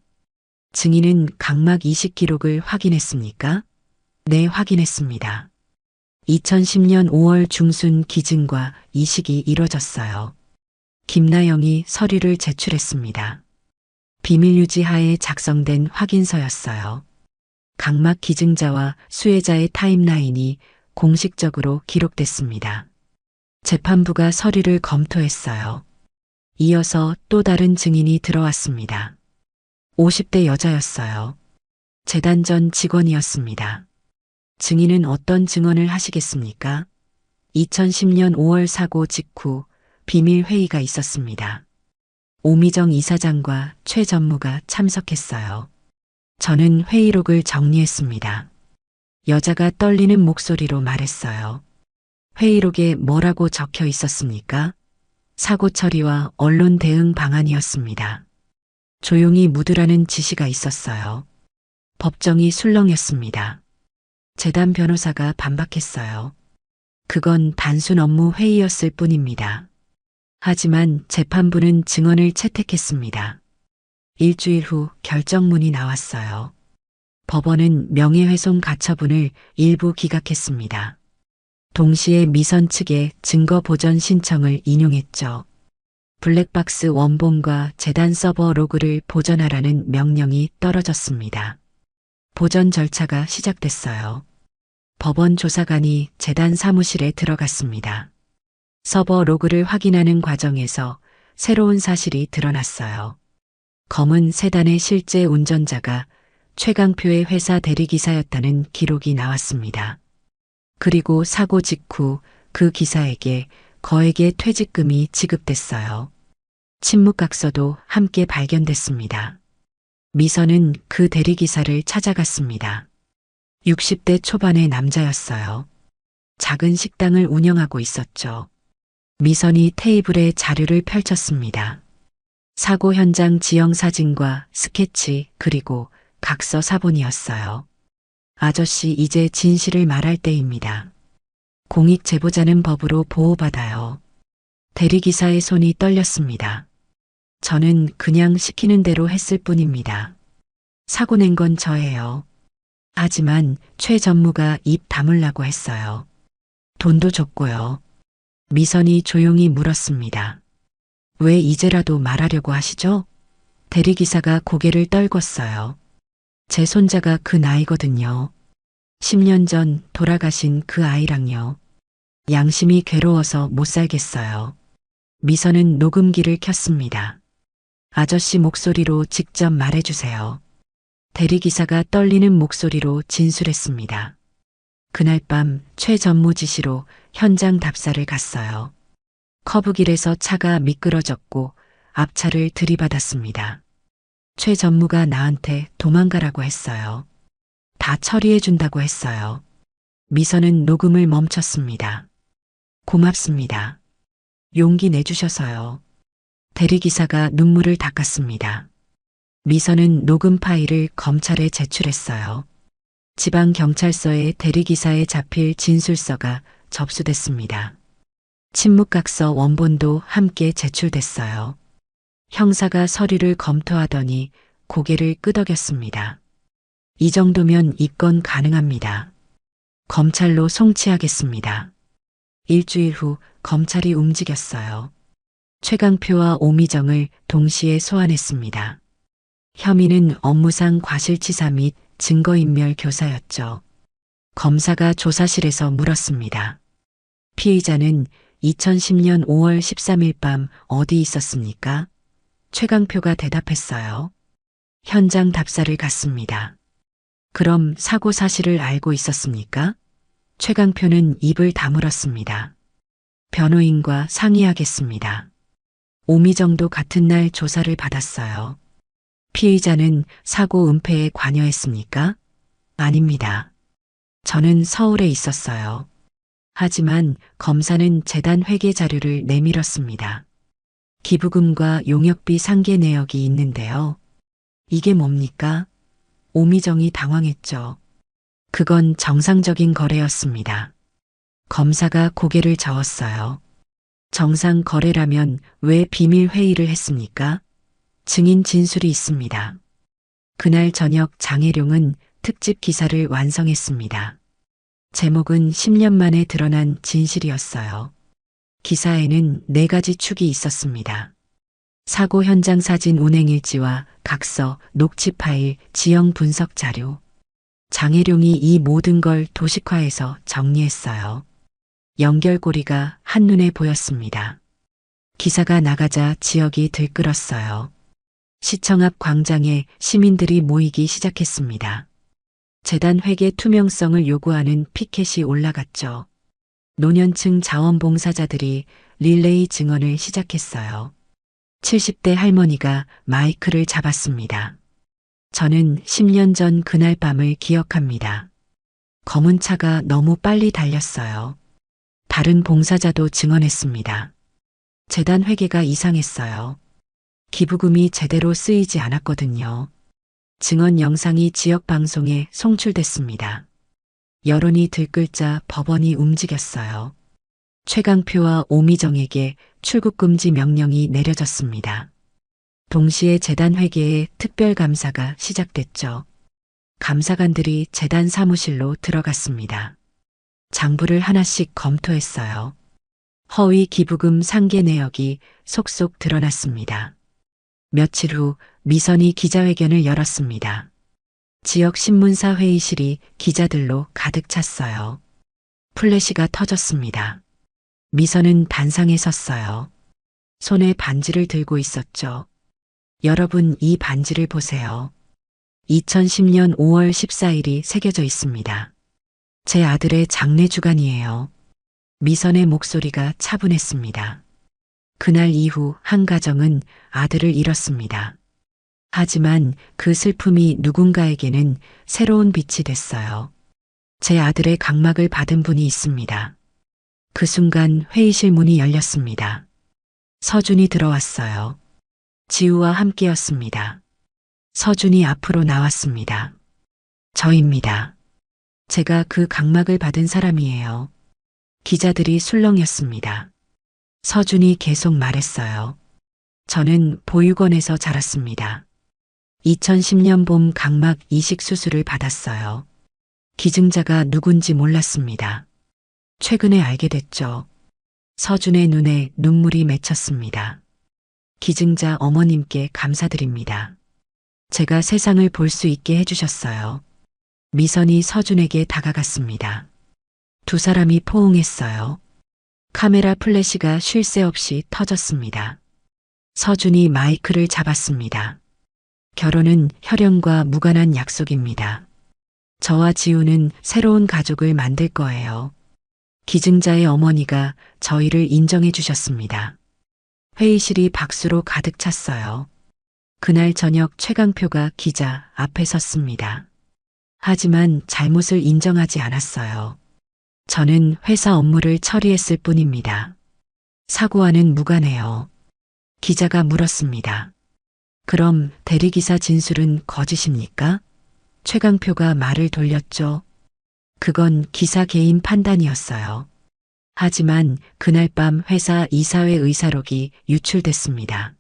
증인은 각막 이식 기록을 확인했습니까? 네, 확인했습니다. 2010년 5월 중순 기증과 이식이 이뤄졌어요. 김나영이 서류를 제출했습니다. 비밀 유지 하에 작성된 확인서였어요. 각막 기증자와 수혜자의 타임라인이 공식적으로 기록됐습니다. 재판부가 서류를 검토했어요. 이어서 또 다른 증인이 들어왔습니다. 50대 여자였어요. 재단 전 직원이었습니다. 증인은 어떤 증언을 하시겠습니까? 2010년 5월 사고 직후 비밀 회의가 있었습니다. 오미정 이사장과 최 전무가 참석했어요. 저는 회의록을 정리했습니다. 여자가 떨리는 목소리로 말했어요. 회의록에 뭐라고 적혀 있었습니까? 사고 처리와 언론 대응 방안이었습니다. 조용히 묻으라는 지시가 있었어요. 법정이 술렁였습니다. 재단 변호사가 반박했어요. 그건 단순 업무 회의였을 뿐입니다. 하지만 재판부는 증언을 채택했습니다. 일주일 후 결정문이 나왔어요. 법원은 명예훼손 가처분을 일부 기각했습니다. 동시에 미선 측의 증거 보전 신청을 인용했죠. 블랙박스 원본과 재단 서버 로그를 보전하라는 명령이 떨어졌습니다. 보전 절차가 시작됐어요. 법원 조사관이 재단 사무실에 들어갔습니다. 서버 로그를 확인하는 과정에서 새로운 사실이 드러났어요. 검은 세단의 실제 운전자가 최강표의 회사 대리기사였다는 기록이 나왔습니다. 그리고 사고 직후 그 기사에게 거액의 퇴직금이 지급됐어요. 침묵각서도 함께 발견됐습니다. 미선은 그 대리기사를 찾아갔습니다. 60대 초반의 남자였어요. 작은 식당을 운영하고 있었죠. 미선이 테이블에 자료를 펼쳤습니다. 사고 현장 지형 사진과 스케치 그리고 각서 사본이었어요. 아저씨 이제 진실을 말할 때입니다. 공익 제보자는 법으로 보호받아요. 대리기사의 손이 떨렸습니다. 저는 그냥 시키는 대로 했을 뿐입니다. 사고 낸 건 저예요. 하지만 최 전무가 입 다물라고 했어요. 돈도 줬고요. 미선이 조용히 물었습니다. 왜 이제라도 말하려고 하시죠? 대리기사가 고개를 떨궜어요. 제 손자가 그 나이거든요. 10년 전 돌아가신 그 아이랑요. 양심이 괴로워서 못 살겠어요. 미선은 녹음기를 켰습니다. 아저씨 목소리로 직접 말해주세요. 대리기사가 떨리는 목소리로 진술했습니다. 그날 밤 최 전무 지시로 현장 답사를 갔어요. 커브길에서 차가 미끄러졌고 앞차를 들이받았습니다. 최 전무가 나한테 도망가라고 했어요. 다 처리해 준다고 했어요. 미선은 녹음을 멈췄습니다. 고맙습니다. 용기 내주셔서요. 대리기사가 눈물을 닦았습니다. 미선은 녹음 파일을 검찰에 제출했어요. 지방경찰서에 대리기사에 잡힐 진술서가 접수됐습니다. 침묵각서 원본도 함께 제출됐어요. 형사가 서류를 검토하더니 고개를 끄덕였습니다. 이 정도면 입건 가능합니다. 검찰로 송치하겠습니다. 일주일 후 검찰이 움직였어요. 최강표와 오미정을 동시에 소환했습니다. 혐의는 업무상 과실치사 및 증거인멸 교사였죠. 검사가 조사실에서 물었습니다. 피의자는 2010년 5월 13일 밤 어디 있었습니까? 최강표가 대답했어요. 현장 답사를 갔습니다. 그럼 사고 사실을 알고 있었습니까? 최강표는 입을 다물었습니다. 변호인과 상의하겠습니다. 오미정도 같은 날 조사를 받았어요. 피의자는 사고 은폐에 관여했습니까? 아닙니다. 저는 서울에 있었어요. 하지만 검사는 재단 회계 자료를 내밀었습니다. 기부금과 용역비 상계 내역이 있는데요. 이게 뭡니까? 오미정이 당황했죠. 그건 정상적인 거래였습니다. 검사가 고개를 저었어요. 정상 거래라면 왜 비밀 회의를 했습니까? 증인 진술이 있습니다. 그날 저녁 장혜룡은 특집 기사를 완성했습니다. 제목은 10년 만에 드러난 진실이었어요. 기사에는 4가지 축이 있었습니다. 사고 현장 사진 운행일지와 각서, 녹취 파일, 지형 분석 자료. 장혜룡이 이 모든 걸 도식화해서 정리했어요. 연결고리가 한눈에 보였습니다. 기사가 나가자 지역이 들끓었어요. 시청 앞 광장에 시민들이 모이기 시작했습니다. 재단 회계 투명성을 요구하는 피켓이 올라갔죠. 노년층 자원봉사자들이 릴레이 증언을 시작했어요. 70대 할머니가 마이크를 잡았습니다. 저는 10년 전 그날 밤을 기억합니다. 검은 차가 너무 빨리 달렸어요. 다른 봉사자도 증언했습니다. 재단 회계가 이상했어요. 기부금이 제대로 쓰이지 않았거든요. 증언 영상이 지역 방송에 송출됐습니다. 여론이 들끓자 법원이 움직였어요. 최강표와 오미정에게 출국금지 명령이 내려졌습니다. 동시에 재단 회계의 특별감사가 시작됐죠. 감사관들이 재단 사무실로 들어갔습니다. 장부를 하나씩 검토했어요. 허위 기부금 상계 내역이 속속 드러났습니다. 며칠 후 미선이 기자회견을 열었습니다. 지역 신문사 회의실이 기자들로 가득 찼어요. 플래시가 터졌습니다. 미선은 단상에 섰어요. 손에 반지를 들고 있었죠. 여러분, 이 반지를 보세요. 2010년 5월 14일이 새겨져 있습니다. 제 아들의 장례 주간이에요. 미선의 목소리가 차분했습니다. 그날 이후 한 가정은 아들을 잃었습니다. 하지만 그 슬픔이 누군가에게는 새로운 빛이 됐어요. 제 아들의 각막을 받은 분이 있습니다. 그 순간 회의실 문이 열렸습니다. 서준이 들어왔어요. 지우와 함께였습니다. 서준이 앞으로 나왔습니다. 저입니다. 제가 그 각막을 받은 사람이에요. 기자들이 술렁였습니다. 서준이 계속 말했어요. 저는 보육원에서 자랐습니다. 2010년 봄 각막 이식 수술을 받았어요. 기증자가 누군지 몰랐습니다. 최근에 알게 됐죠. 서준의 눈에 눈물이 맺혔습니다. 기증자 어머님께 감사드립니다. 제가 세상을 볼 수 있게 해주셨어요. 미선이 서준에게 다가갔습니다. 두 사람이 포옹했어요. 카메라 플래시가 쉴 새 없이 터졌습니다. 서준이 마이크를 잡았습니다. 결혼은 혈연과 무관한 약속입니다. 저와 지우는 새로운 가족을 만들 거예요. 기증자의 어머니가 저희를 인정해 주셨습니다. 회의실이 박수로 가득 찼어요. 그날 저녁 최강표가 기자 앞에 섰습니다. 하지만 잘못을 인정하지 않았어요. 저는 회사 업무를 처리했을 뿐입니다. 사고와는 무관해요. 기자가 물었습니다. 그럼 대리기사 진술은 거짓입니까? 최강표가 말을 돌렸죠. 그건 기사 개인 판단이었어요. 하지만 그날 밤 회사 이사회 의사록이 유출됐습니다.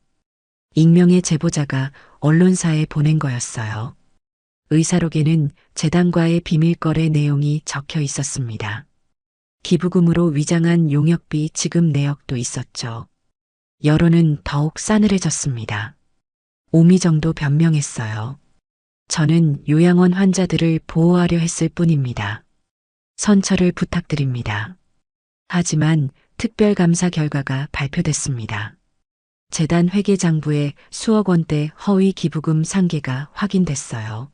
익명의 제보자가 언론사에 보낸 거였어요. 의사록에는 재단과의 비밀거래 내용이 적혀 있었습니다. 기부금으로 위장한 용역비 지급 내역도 있었죠. 여론은 더욱 싸늘해졌습니다. 오미정도 변명했어요. 저는 요양원 환자들을 보호하려 했을 뿐입니다. 선처를 부탁드립니다. 하지만 특별감사 결과가 발표됐습니다. 재단 회계장부에 수억 원대 허위 기부금 상계가 확인됐어요.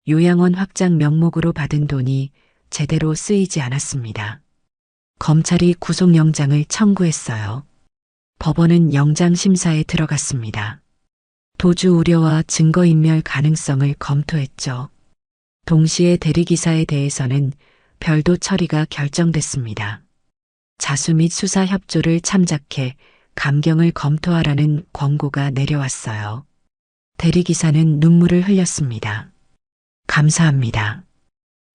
요양원 확장 명목으로 받은 돈이 제대로 쓰이지 않았습니다. 검찰이 구속영장을 청구했어요. 법원은 영장 심사에 들어갔습니다. 도주 우려와 증거인멸 가능성을 검토했죠. 동시에 대리기사에 대해서는 별도 처리가 결정됐습니다. 자수 및 수사 협조를 참작해 감경을 검토하라는 권고가 내려왔어요. 대리기사는 눈물을 흘렸습니다. 감사합니다.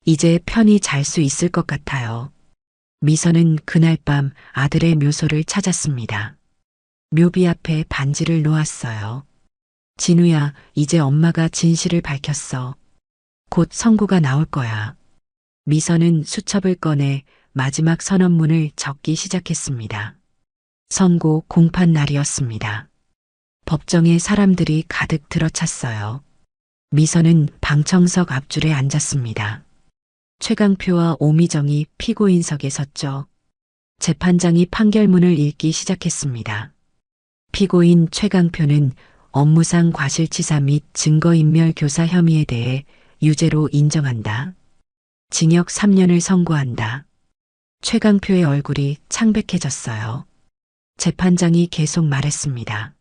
이제 편히 잘 수 있을 것 같아요. 미선은 그날 밤 아들의 묘소를 찾았습니다. 묘비 앞에 반지를 놓았어요. 진우야, 이제 엄마가 진실을 밝혔어. 곧 선고가 나올 거야. 미선은 수첩을 꺼내 마지막 선언문을 적기 시작했습니다. 선고 공판 날이었습니다. 법정에 사람들이 가득 들어찼어요. 미선은 방청석 앞줄에 앉았습니다. 최강표와 오미정이 피고인석에 섰죠. 재판장이 판결문을 읽기 시작했습니다. 피고인 최강표는 업무상 과실치사 및 증거인멸 교사 혐의에 대해 유죄로 인정한다. 징역 3년을 선고한다. 최강표의 얼굴이 창백해졌어요. 재판장이 계속 말했습니다.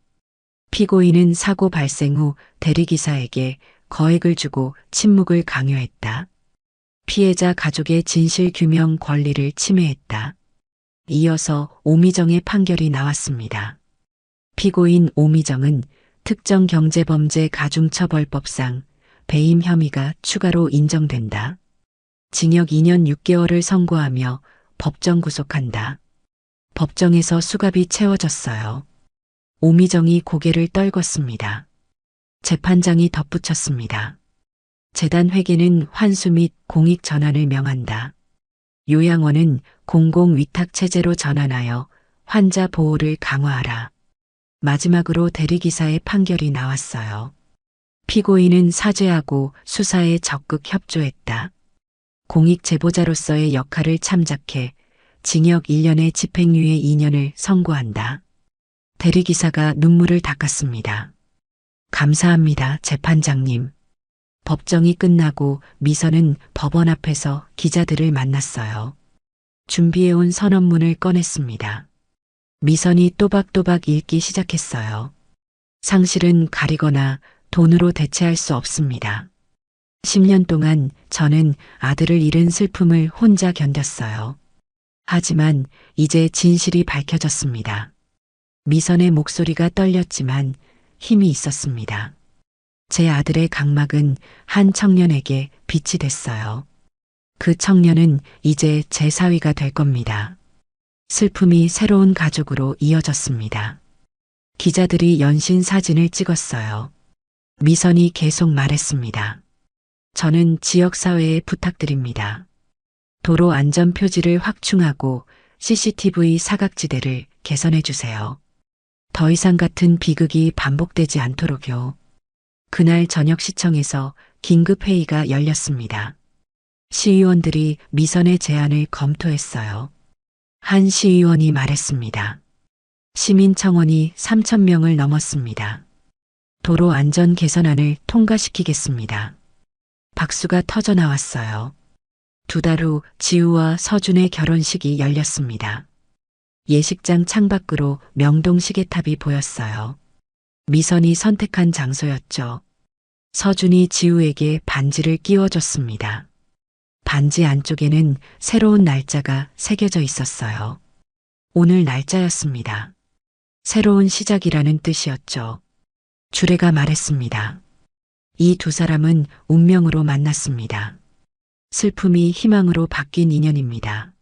피고인은 사고 발생 후 대리기사에게 거액을 주고 침묵을 강요했다. 피해자 가족의 진실 규명 권리를 침해했다. 이어서 오미정의 판결이 나왔습니다. 피고인 오미정은 특정경제범죄 가중처벌법상 배임 혐의가 추가로 인정된다. 징역 2년 6개월을 선고하며 법정 구속한다. 법정에서 수갑이 채워졌어요. 오미정이 고개를 떨궜습니다. 재판장이 덧붙였습니다. 재단 회계는 환수 및 공익 전환을 명한다. 요양원은 공공위탁체제로 전환하여 환자 보호를 강화하라. 마지막으로 대리기사의 판결이 나왔어요. 피고인은 사죄하고 수사에 적극 협조했다. 공익 제보자로서의 역할을 참작해 징역 1년에 집행유예 2년을 선고한다. 대리기사가 눈물을 닦았습니다. 감사합니다, 재판장님. 법정이 끝나고 미선은 법원 앞에서 기자들을 만났어요. 준비해온 선언문을 꺼냈습니다. 미선이 또박또박 읽기 시작했어요. 상실은 가리거나 돈으로 대체할 수 없습니다. 10년 동안 저는 아들을 잃은 슬픔을 혼자 견뎠어요. 하지만 이제 진실이 밝혀졌습니다. 미선의 목소리가 떨렸지만 힘이 있었습니다. 제 아들의 각막은 한 청년에게 빛이 됐어요. 그 청년은 이제 제 사위가 될 겁니다. 슬픔이 새로운 가족으로 이어졌습니다. 기자들이 연신 사진을 찍었어요. 미선이 계속 말했습니다. 저는 지역사회에 부탁드립니다. 도로 안전 표지를 확충하고 CCTV 사각지대를 개선해 주세요. 더 이상 같은 비극이 반복되지 않도록요. 그날 저녁 시청에서 긴급회의가 열렸습니다. 시의원들이 미선의 제안을 검토했어요. 한 시의원이 말했습니다. 시민청원이 3,000명을 넘었습니다. 도로 안전 개선안을 통과시키겠습니다. 박수가 터져 나왔어요. 2달 후 지우와 서준의 결혼식이 열렸습니다. 예식장 창밖으로 명동 시계탑이 보였어요. 미선이 선택한 장소였죠. 서준이 지우에게 반지를 끼워줬습니다. 반지 안쪽에는 새로운 날짜가 새겨져 있었어요. 오늘 날짜였습니다. 새로운 시작이라는 뜻이었죠. 주례가 말했습니다. 이 두 사람은 운명으로 만났습니다. 슬픔이 희망으로 바뀐 인연입니다.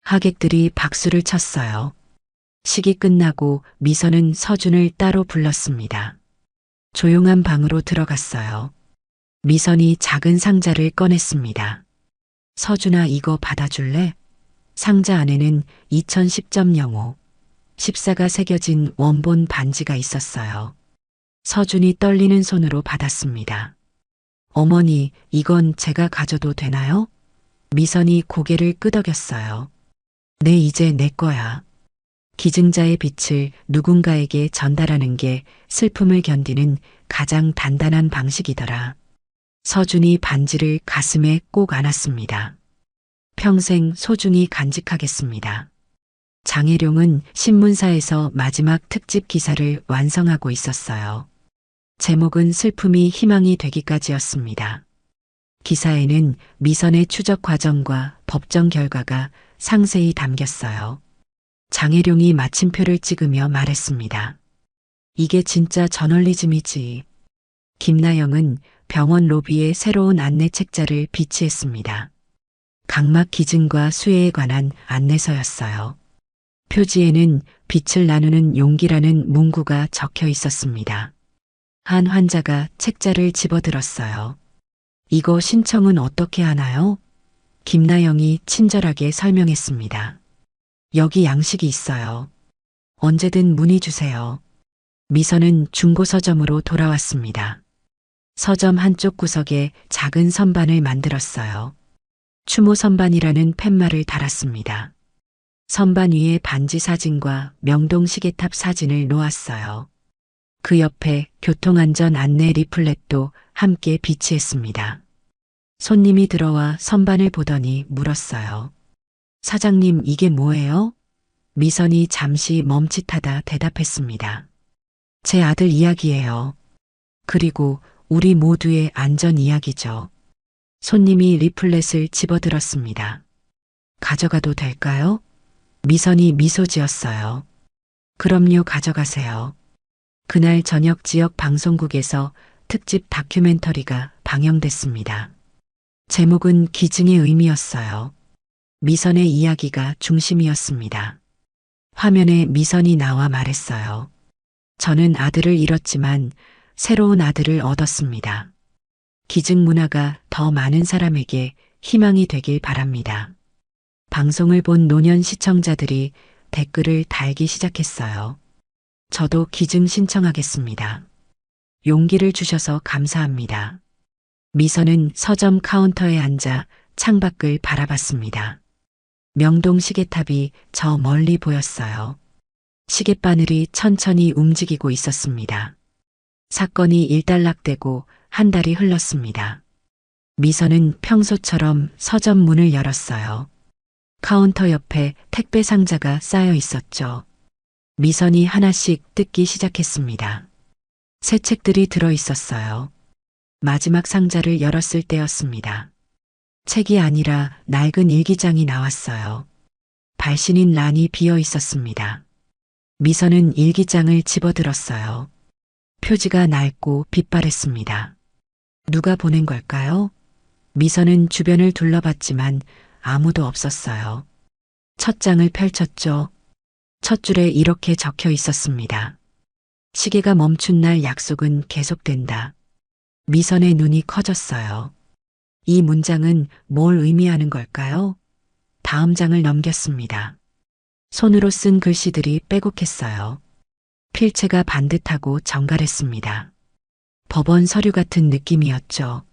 하객들이 박수를 쳤어요. 식이 끝나고 미선은 서준을 따로 불렀습니다. 조용한 방으로 들어갔어요. 미선이 작은 상자를 꺼냈습니다. 서준아, 이거 받아줄래? 상자 안에는 2010.05 14가 새겨진 원본 반지가 있었어요. 서준이 떨리는 손으로 받았습니다. 어머니, 이건 제가 가져도 되나요? 미선이 고개를 끄덕였어요. 네, 이제 내 거야. 기증자의 빛을 누군가에게 전달하는 게 슬픔을 견디는 가장 단단한 방식이더라. 서준이 반지를 가슴에 꼭 안았습니다. 평생 소중히 간직하겠습니다. 장혜룡은 신문사에서 마지막 특집 기사를 완성하고 있었어요. 제목은 슬픔이 희망이 되기까지였습니다. 기사에는 미선의 추적 과정과 법정 결과가 상세히 담겼어요. 장혜룡이 마침표를 찍으며 말했습니다. 이게 진짜 저널리즘이지. 김나영은 병원 로비에 새로운 안내 책자를 비치했습니다. 각막 기증과 수혜에 관한 안내서였어요. 표지에는 빛을 나누는 용기라는 문구가 적혀 있었습니다. 한 환자가 책자를 집어들었어요. 이거 신청은 어떻게 하나요? 김나영이 친절하게 설명했습니다. 여기 양식이 있어요. 언제든 문의 주세요. 미선은 중고서점으로 돌아왔습니다. 서점 한쪽 구석에 작은 선반을 만들었어요. 추모 선반이라는 팻말을 달았습니다. 선반 위에 반지 사진과 명동 시계탑 사진을 놓았어요. 그 옆에 교통안전 안내 리플렛도 함께 비치했습니다. 손님이 들어와 선반을 보더니 물었어요. 사장님, 이게 뭐예요? 미선이 잠시 멈칫하다 대답했습니다. 제 아들 이야기예요. 그리고 우리 모두의 안전 이야기죠. 손님이 리플렛을 집어들었습니다. 가져가도 될까요? 미선이 미소 지었어요. 그럼요, 가져가세요. 그날 저녁 지역 방송국에서 특집 다큐멘터리가 방영됐습니다. 제목은 기증의 의미였어요. 미선의 이야기가 중심이었습니다. 화면에 미선이 나와 말했어요. 저는 아들을 잃었지만 새로운 아들을 얻었습니다. 기증 문화가 더 많은 사람에게 희망이 되길 바랍니다. 방송을 본 노년 시청자들이 댓글을 달기 시작했어요. 저도 기증 신청하겠습니다. 용기를 주셔서 감사합니다. 미선은 서점 카운터에 앉아 창밖을 바라봤습니다. 명동 시계탑이 저 멀리 보였어요. 시계바늘이 천천히 움직이고 있었습니다. 사건이 일단락되고 한 달이 흘렀습니다. 미선은 평소처럼 서점 문을 열었어요. 카운터 옆에 택배 상자가 쌓여 있었죠. 미선이 하나씩 뜯기 시작했습니다. 새 책들이 들어 있었어요. 마지막 상자를 열었을 때였습니다. 책이 아니라 낡은 일기장이 나왔어요. 발신인 란이 비어 있었습니다. 미선은 일기장을 집어들었어요. 표지가 낡고 빛바랬습니다. 누가 보낸 걸까요? 미선은 주변을 둘러봤지만 아무도 없었어요. 첫 장을 펼쳤죠. 첫 줄에 이렇게 적혀 있었습니다. 시계가 멈춘 날 약속은 계속된다. 미선의 눈이 커졌어요. 이 문장은 뭘 의미하는 걸까요? 다음 장을 넘겼습니다. 손으로 쓴 글씨들이 빼곡했어요. 필체가 반듯하고 정갈했습니다. 법원 서류 같은 느낌이었죠.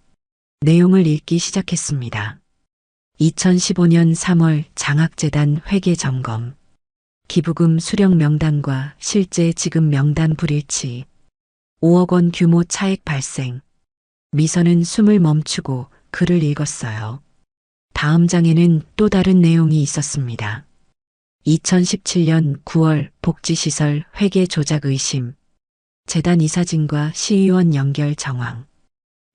내용을 읽기 시작했습니다. 2015년 3월 장학재단 회계 점검. 기부금 수령 명단과 실제 지급 명단 불일치. 5억 원 규모 차액 발생. 미선은 숨을 멈추고 글을 읽었어요. 다음 장에는 또 다른 내용이 있었습니다. 2017년 9월 복지시설 회계 조작 의심. 재단 이사진과 시의원 연결 정황.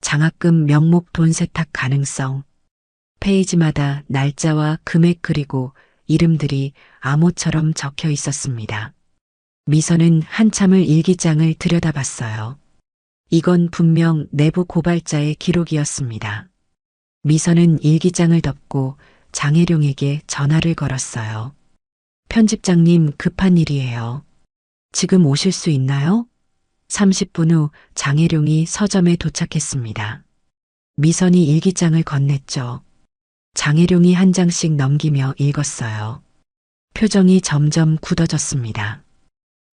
장학금 명목 돈 세탁 가능성. 페이지마다 날짜와 금액 그리고 이름들이 암호처럼 적혀 있었습니다. 미선은 한참을 일기장을 들여다봤어요. 이건 분명 내부 고발자의 기록이었습니다. 미선은 일기장을 덮고 장혜룡에게 전화를 걸었어요. 편집장님, 급한 일이에요. 지금 오실 수 있나요? 30분 후 장혜룡이 서점에 도착했습니다. 미선이 일기장을 건넸죠. 장혜룡이 한 장씩 넘기며 읽었어요. 표정이 점점 굳어졌습니다.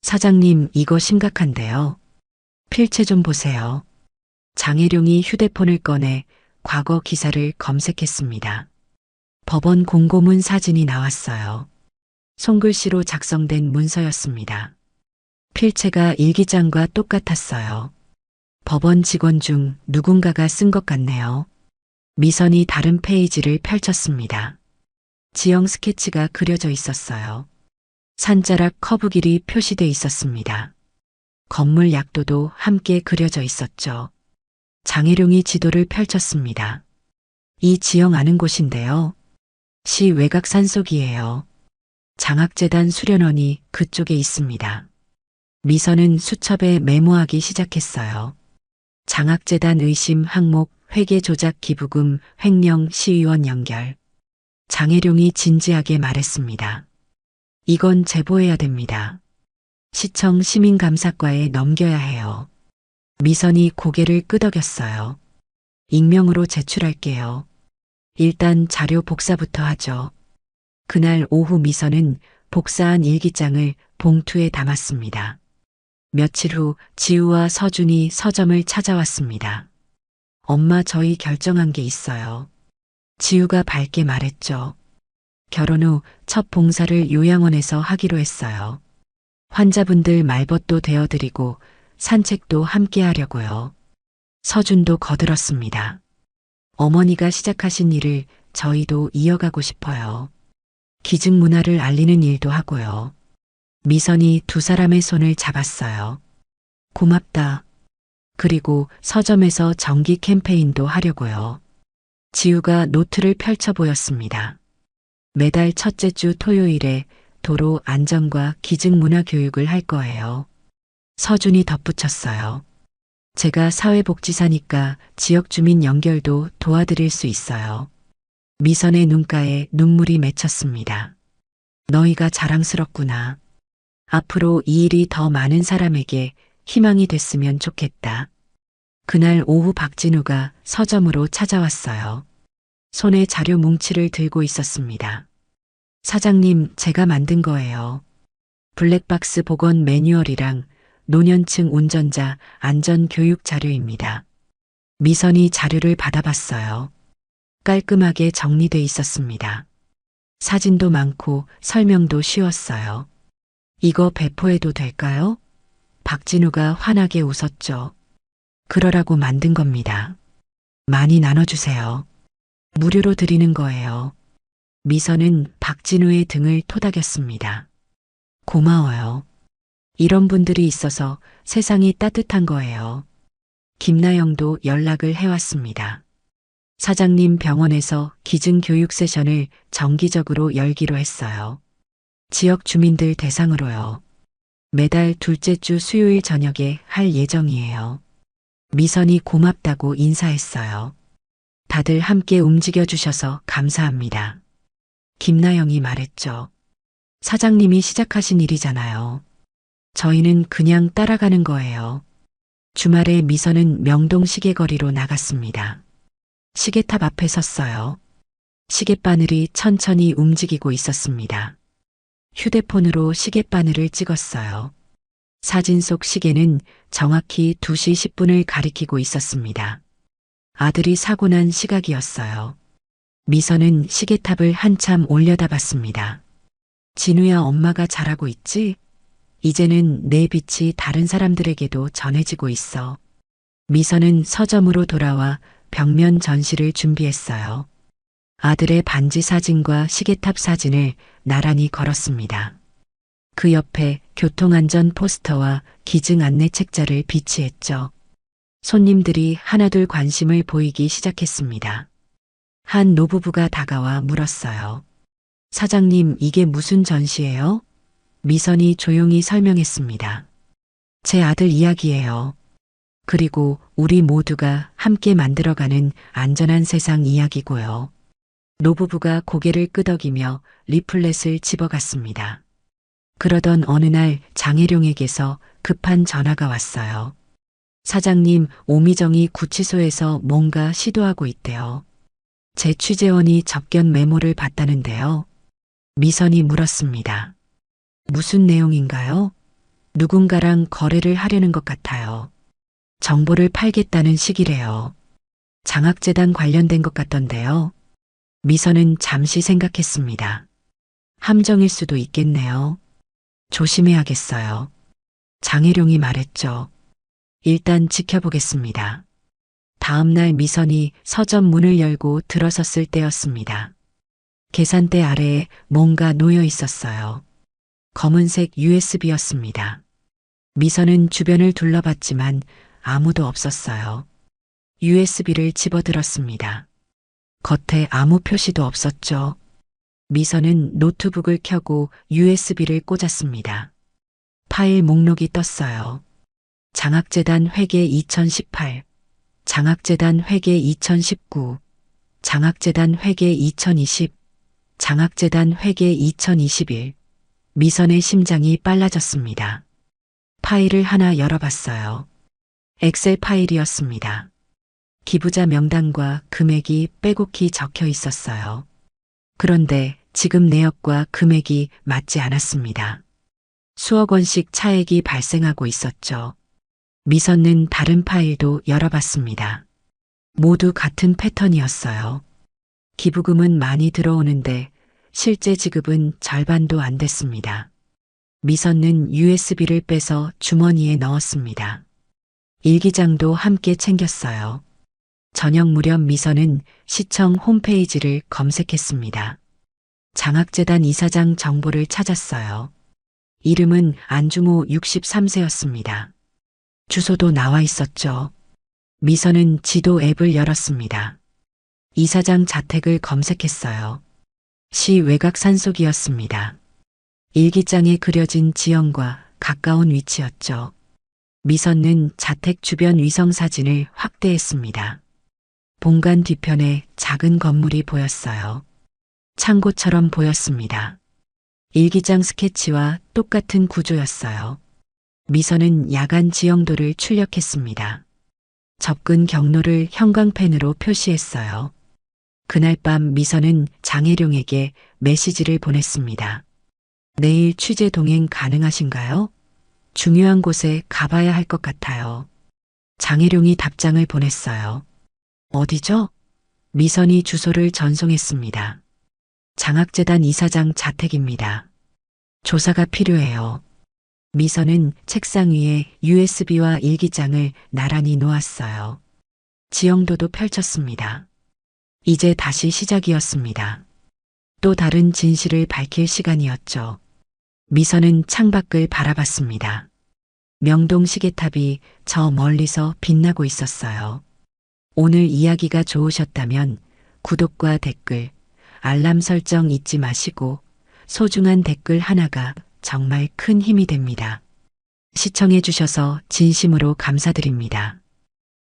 사장님, 이거 심각한데요. 필체 좀 보세요. 장혜룡이 휴대폰을 꺼내 과거 기사를 검색했습니다. 법원 공고문 사진이 나왔어요. 손글씨로 작성된 문서였습니다. 필체가 일기장과 똑같았어요. 법원 직원 중 누군가가 쓴 것 같네요. 미선이 다른 페이지를 펼쳤습니다. 지형 스케치가 그려져 있었어요. 산자락 커브 길이 표시돼 있었습니다. 건물 약도도 함께 그려져 있었죠. 장혜룡이 지도를 펼쳤습니다. 이 지형 아는 곳인데요. 시 외곽 산속이에요. 장학재단 수련원이 그쪽에 있습니다. 미선은 수첩에 메모하기 시작했어요. 장학재단 의심 항목 회계 조작 기부금 횡령 시의원 연결. 장혜룡이 진지하게 말했습니다. 이건 제보해야 됩니다. 시청 시민감사과에 넘겨야 해요. 미선이 고개를 끄덕였어요. 익명으로 제출할게요. 일단 자료 복사부터 하죠. 그날 오후 미선은 복사한 일기장을 봉투에 담았습니다. 며칠 후 지우와 서준이 서점을 찾아왔습니다. 엄마, 저희 결정한 게 있어요. 지우가 밝게 말했죠. 결혼 후 첫 봉사를 요양원에서 하기로 했어요. 환자분들 말벗도 되어드리고 산책도 함께 하려고요. 서준도 거들었습니다. 어머니가 시작하신 일을 저희도 이어가고 싶어요. 기증 문화를 알리는 일도 하고요. 미선이 두 사람의 손을 잡았어요. 고맙다. 그리고 서점에서 정기 캠페인도 하려고요. 지우가 노트를 펼쳐 보였습니다. 매달 첫째 주 토요일에 도로 안전과 기증 문화 교육을 할 거예요. 서준이 덧붙였어요. 제가 사회복지사니까 지역 주민 연결도 도와드릴 수 있어요. 미선의 눈가에 눈물이 맺혔습니다. 너희가 자랑스럽구나. 앞으로 이 일이 더 많은 사람에게 희망이 됐으면 좋겠다. 그날 오후 박진우가 서점으로 찾아왔어요. 손에 자료 뭉치를 들고 있었습니다. 사장님, 제가 만든 거예요. 블랙박스 복원 매뉴얼이랑 노년층 운전자 안전 교육 자료입니다. 미선이 자료를 받아봤어요. 깔끔하게 정리돼 있었습니다. 사진도 많고 설명도 쉬웠어요. 이거 배포해도 될까요? 박진우가 환하게 웃었죠. 그러라고 만든 겁니다. 많이 나눠주세요. 무료로 드리는 거예요. 미선은 박진우의 등을 토닥였습니다. 고마워요. 이런 분들이 있어서 세상이 따뜻한 거예요. 김나영도 연락을 해왔습니다. 사장님 병원에서 기증교육 세션을 정기적으로 열기로 했어요. 지역 주민들 대상으로요. 매달 둘째 주 수요일 저녁에 할 예정이에요. 미선이 고맙다고 인사했어요. 다들 함께 움직여 주셔서 감사합니다. 김나영이 말했죠. 사장님이 시작하신 일이잖아요. 저희는 그냥 따라가는 거예요. 주말에 미선은 명동 시계거리로 나갔습니다. 시계탑 앞에 섰어요. 시계바늘이 천천히 움직이고 있었습니다. 휴대폰으로 시계바늘을 찍었어요. 사진 속 시계는 정확히 2시 10분을 가리키고 있었습니다. 아들이 사고 난 시각이었어요. 미선은 시계탑을 한참 올려다봤습니다. 진우야, 엄마가 잘하고 있지? 이제는 내 빛이 다른 사람들에게도 전해지고 있어. 미선은 서점으로 돌아와 벽면 전시를 준비했어요. 아들의 반지 사진과 시계탑 사진을 나란히 걸었습니다. 그 옆에 교통안전 포스터와 기증 안내 책자를 비치했죠. 손님들이 하나둘 관심을 보이기 시작했습니다. 한 노부부가 다가와 물었어요. 사장님, 이게 무슨 전시예요? 미선이 조용히 설명했습니다. 제 아들 이야기예요. 그리고 우리 모두가 함께 만들어가는 안전한 세상 이야기고요. 노부부가 고개를 끄덕이며 리플렛을 집어갔습니다. 그러던 어느 날 장혜룡에게서 급한 전화가 왔어요. 사장님, 오미정이 구치소에서 뭔가 시도하고 있대요. 제 취재원이 접견 메모를 봤다는데요. 미선이 물었습니다. 무슨 내용인가요? 누군가랑 거래를 하려는 것 같아요. 정보를 팔겠다는 식이래요. 장학재단 관련된 것 같던데요. 미선은 잠시 생각했습니다. 함정일 수도 있겠네요. 조심해야겠어요. 장혜룡이 말했죠. 일단 지켜보겠습니다. 다음 날 미선이 서점 문을 열고 들어섰을 때였습니다. 계산대 아래에 뭔가 놓여 있었어요. 검은색 USB였습니다. 미선은 주변을 둘러봤지만 아무도 없었어요. USB를 집어들었습니다. 겉에 아무 표시도 없었죠. 미선은 노트북을 켜고 USB를 꽂았습니다. 파일 목록이 떴어요. 장학재단 회계 2018, 장학재단 회계 2019, 장학재단 회계 2020, 장학재단 회계 2021. 미선의 심장이 빨라졌습니다. 파일을 하나 열어봤어요. 엑셀 파일이었습니다. 기부자 명단과 금액이 빼곡히 적혀 있었어요. 그런데 지급 내역과 금액이 맞지 않았습니다. 수억 원씩 차액이 발생하고 있었죠. 미선은 다른 파일도 열어봤습니다. 모두 같은 패턴이었어요. 기부금은 많이 들어오는데 실제 지급은 절반도 안 됐습니다. 미선은 USB를 빼서 주머니에 넣었습니다. 일기장도 함께 챙겼어요. 저녁 무렵 미선은 시청 홈페이지를 검색했습니다. 장학재단 이사장 정보를 찾았어요. 이름은 안중호 63세였습니다. 주소도 나와 있었죠. 미선은 지도 앱을 열었습니다. 이사장 자택을 검색했어요. 시 외곽 산속이었습니다. 일기장에 그려진 지형과 가까운 위치였죠. 미선은 자택 주변 위성 사진을 확대했습니다. 본관 뒤편에 작은 건물이 보였어요. 창고처럼 보였습니다. 일기장 스케치와 똑같은 구조였어요. 미선은 야간 지형도를 출력했습니다. 접근 경로를 형광펜으로 표시했어요. 그날 밤 미선은 장혜룡에게 메시지를 보냈습니다. 내일 취재 동행 가능하신가요? 중요한 곳에 가봐야 할 것 같아요. 장혜룡이 답장을 보냈어요. 어디죠? 미선이 주소를 전송했습니다. 장학재단 이사장 자택입니다. 조사가 필요해요. 미선은 책상 위에 USB와 일기장을 나란히 놓았어요. 지형도도 펼쳤습니다. 이제 다시 시작이었습니다. 또 다른 진실을 밝힐 시간이었죠. 미선은 창밖을 바라봤습니다. 명동 시계탑이 저 멀리서 빛나고 있었어요. 오늘 이야기가 좋으셨다면 구독과 댓글, 알람 설정 잊지 마시고 소중한 댓글 하나가 정말 큰 힘이 됩니다. 시청해 주셔서 진심으로 감사드립니다.